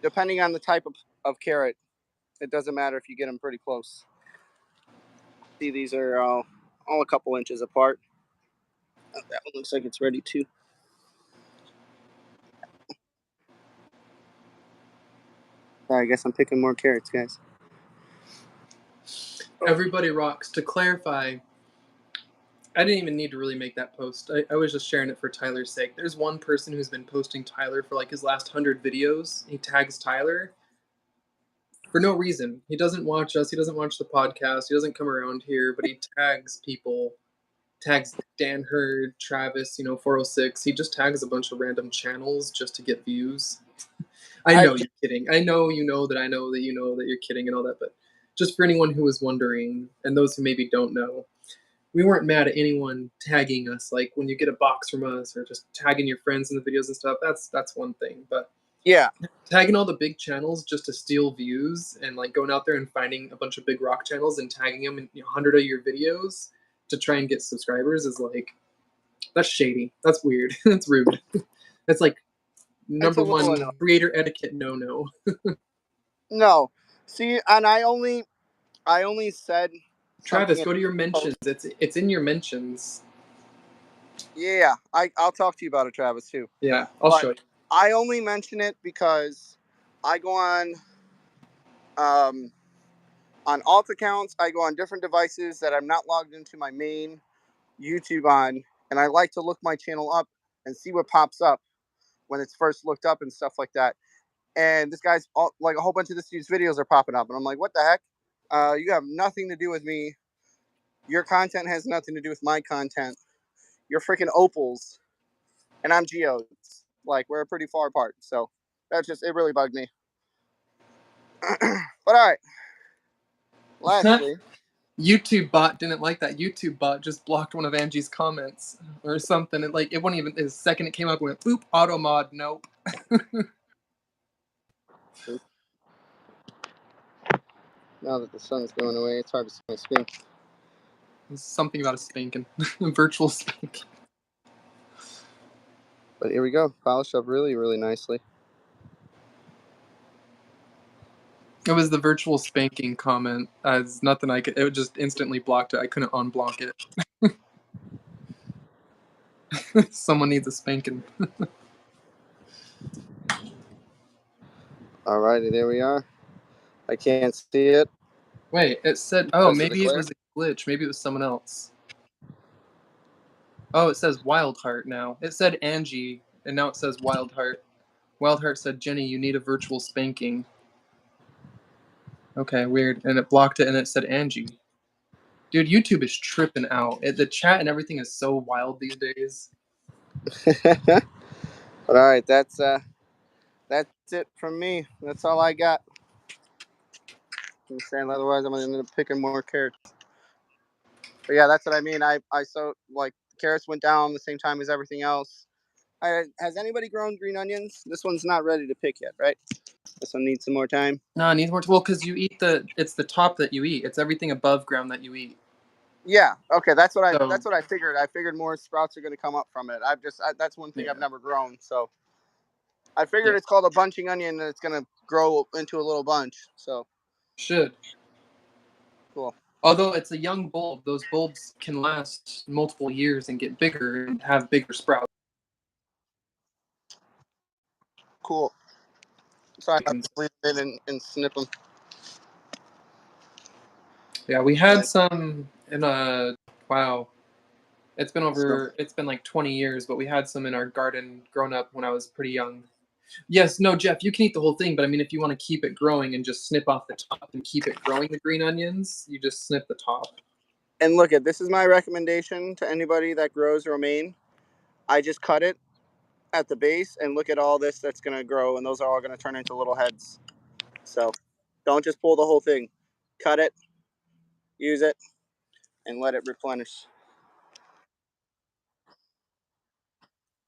Depending on the type of carrot, it doesn't matter if you get them pretty close. See, these are all a couple inches apart. Oh, that one looks like it's ready too. I guess I'm picking more carrots, guys. Everybody rocks. To clarify, I didn't even need to really make that post. I was just sharing it for Tyler's sake. There's one person who's been posting Tyler for like his last 100 videos. He tags Tyler for no reason. He doesn't watch us. He doesn't watch the podcast. He doesn't come around here, but he tags people. Tags Dan Hurd, Travis, 406. He just tags a bunch of random channels just to get views. I know you're kidding. I know you know that I know that you know that you're kidding and all that, but just for anyone who was wondering and those who maybe don't know, we weren't mad at anyone tagging us. Like when you get a box from us or just tagging your friends in the videos and stuff, that's one thing. But yeah, tagging all the big channels just to steal views and like going out there and finding a bunch of big rock channels and tagging them in 100 of your videos to try and get subscribers is like, that's shady. That's weird. That's rude. That's like number one creator etiquette no. No. See, and I only said Travis, go to your mentions. It's in your mentions. Yeah, I'll talk to you about it, Travis, too. Yeah, I'll show you. I only mention it because I go on alt accounts. I go on different devices that I'm not logged into my main YouTube on, and I like to look my channel up and see what pops up when it's first looked up and stuff like that. And this guy's like a whole bunch of this dude's videos are popping up, and I'm like, what the heck? You have nothing to do with me. Your content has nothing to do with my content. You're freaking opals, and I'm geodes. Like, we're pretty far apart. So it really bugged me. But all right. Lastly, YouTube bot didn't like that. YouTube bot just blocked one of Angie's comments or something. It wouldn't even. The second it came up, it went boop. Auto mod. Nope. Now that the sun's going away, it's hard to see my screen. Something about a spanking, virtual spanking. But here we go. Polished up really, really nicely. It was the virtual spanking comment. As nothing I could. It just instantly blocked it. I couldn't unblock it. Someone needs a spanking. Alrighty, there we are. I can't see it. Wait, it said. Oh, maybe it was a glitch. Maybe it was someone else. Oh, it says Wildheart now. It said Angie, and now it says Wildheart. Wildheart said, Jenny, you need a virtual spanking. Okay, weird. And it blocked it, and it said Angie. Dude, YouTube is tripping out. The chat and everything is so wild these days. But all right, that's it from me. That's all I got. I'm saying otherwise, I'm gonna end up picking more carrots. But yeah, that's what I mean. I sowed like carrots went down the same time as everything else. Has anybody grown green onions? This one's not ready to pick yet, right? This one needs some more time. No, it needs more. Well, because you eat it's the top that you eat. It's everything above ground that you eat. Yeah. Okay. That's what So, I figured. I figured more sprouts are going to come up from it. That's one thing I've never grown. So I figured it's called a bunching onion, and it's going to grow into a little bunch. So should. Cool. Although it's a young bulb, those bulbs can last multiple years and get bigger and have bigger sprouts. Cool. So I have to leave it and snip them. Yeah, we had some in wow. It's been like 20 years, but we had some in our garden growing up when I was pretty young. Yes, no, Jeff, you can eat the whole thing, but I mean, if you want to keep it growing and just snip off the top and keep it growing, the green onions, you just snip the top. And look at this is my recommendation to anybody that grows romaine. I just cut it at the base and look at all this that's going to grow, and those are all going to turn into little heads. So don't just pull the whole thing. Cut it, use it, and let it replenish.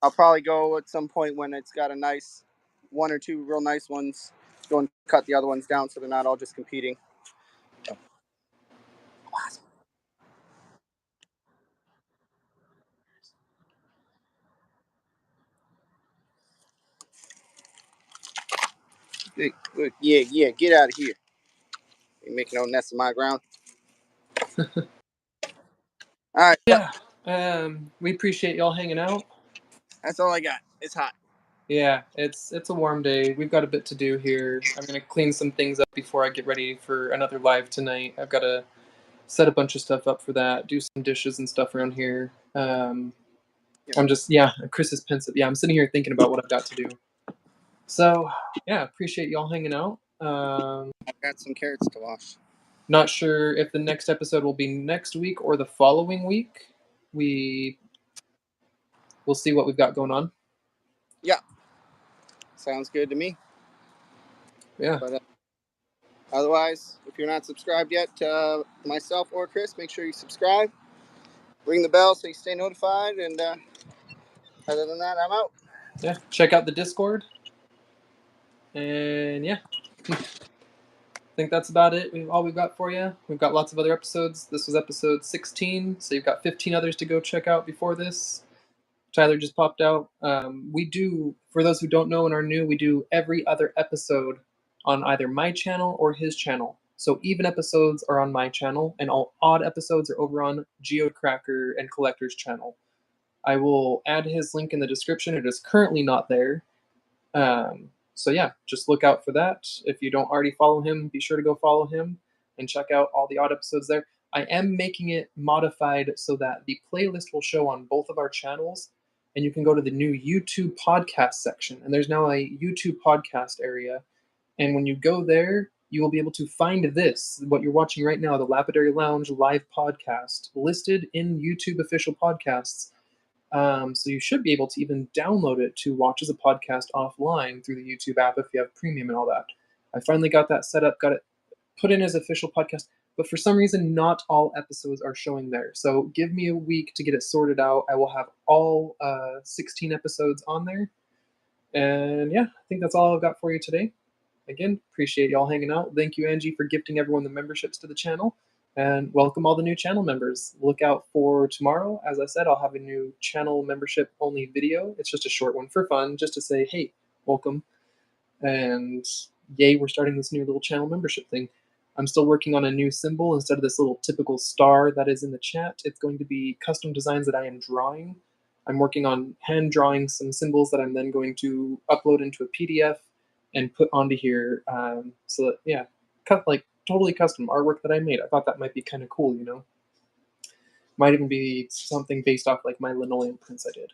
I'll probably go at some point when it's got a nice one or two real nice ones, go and cut the other ones down so they're not all just competing. Yeah, get out of here. Ain't making no nest in my ground. All right. Yeah. We appreciate y'all hanging out. That's all I got. It's hot. Yeah, it's a warm day. We've got a bit to do here. I'm gonna clean some things up before I get ready for another live tonight. I've got to set a bunch of stuff up for that, do some dishes and stuff around here. I'm just Chris is pensive. Yeah, I'm sitting here thinking about what I've got to do. So yeah, appreciate y'all hanging out. I've got some carrots to wash. Not sure if the next episode will be next week or the following week. We'll see what we've got going on. Yeah. Sounds good to me. Yeah. But otherwise, if you're not subscribed yet to myself or Chris, make sure you subscribe. Ring the bell so you stay notified. And other than that, I'm out. Yeah. Check out the Discord. And yeah. I think that's about it. All we've got for you. We've got lots of other episodes. This was episode 16, so you've got 15 others to go check out before this. Tyler just popped out. We do, for those who don't know and are new, we do every other episode on either my channel or his channel. So even episodes are on my channel, and all odd episodes are over on Geode Cracker and Collector's channel. I will add his link in the description. It is currently not there. So yeah, just look out for that. If you don't already follow him, be sure to go follow him and check out all the odd episodes there. I am making it modified so that the playlist will show on both of our channels, and you can go to the new YouTube podcast section. And there's now a YouTube podcast area. And when you go there, you will be able to find this, what you're watching right now, the Lapidary Lounge live podcast, listed in YouTube official podcasts. So you should be able to even download it to watch as a podcast offline through the YouTube app if you have premium and all that. I finally got that set up, got it put in as official podcast, but for some reason, not all episodes are showing there. So give me a week to get it sorted out. I will have all 16 episodes on there. And yeah, I think that's all I've got for you today. Again, appreciate y'all hanging out. Thank you, Angie, for gifting everyone the memberships to the channel. And welcome all the new channel members. Look out for tomorrow. As I said, I'll have a new channel membership only video. It's just a short one for fun, just to say, hey, welcome. And yay, we're starting this new little channel membership thing. I'm still working on a new symbol instead of this little typical star that is in the chat. It's going to be custom designs that I am drawing. I'm working on hand drawing some symbols that I'm then going to upload into a PDF and put onto here. So that, yeah, like totally custom artwork that I made. I thought that might be kind of cool, you know. Might even be something based off like my linoleum prints I did.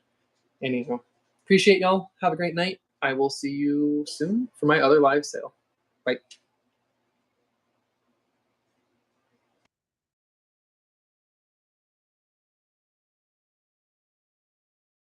Anyhow, appreciate y'all. Have a great night. I will see you soon for my other live sale. Bye.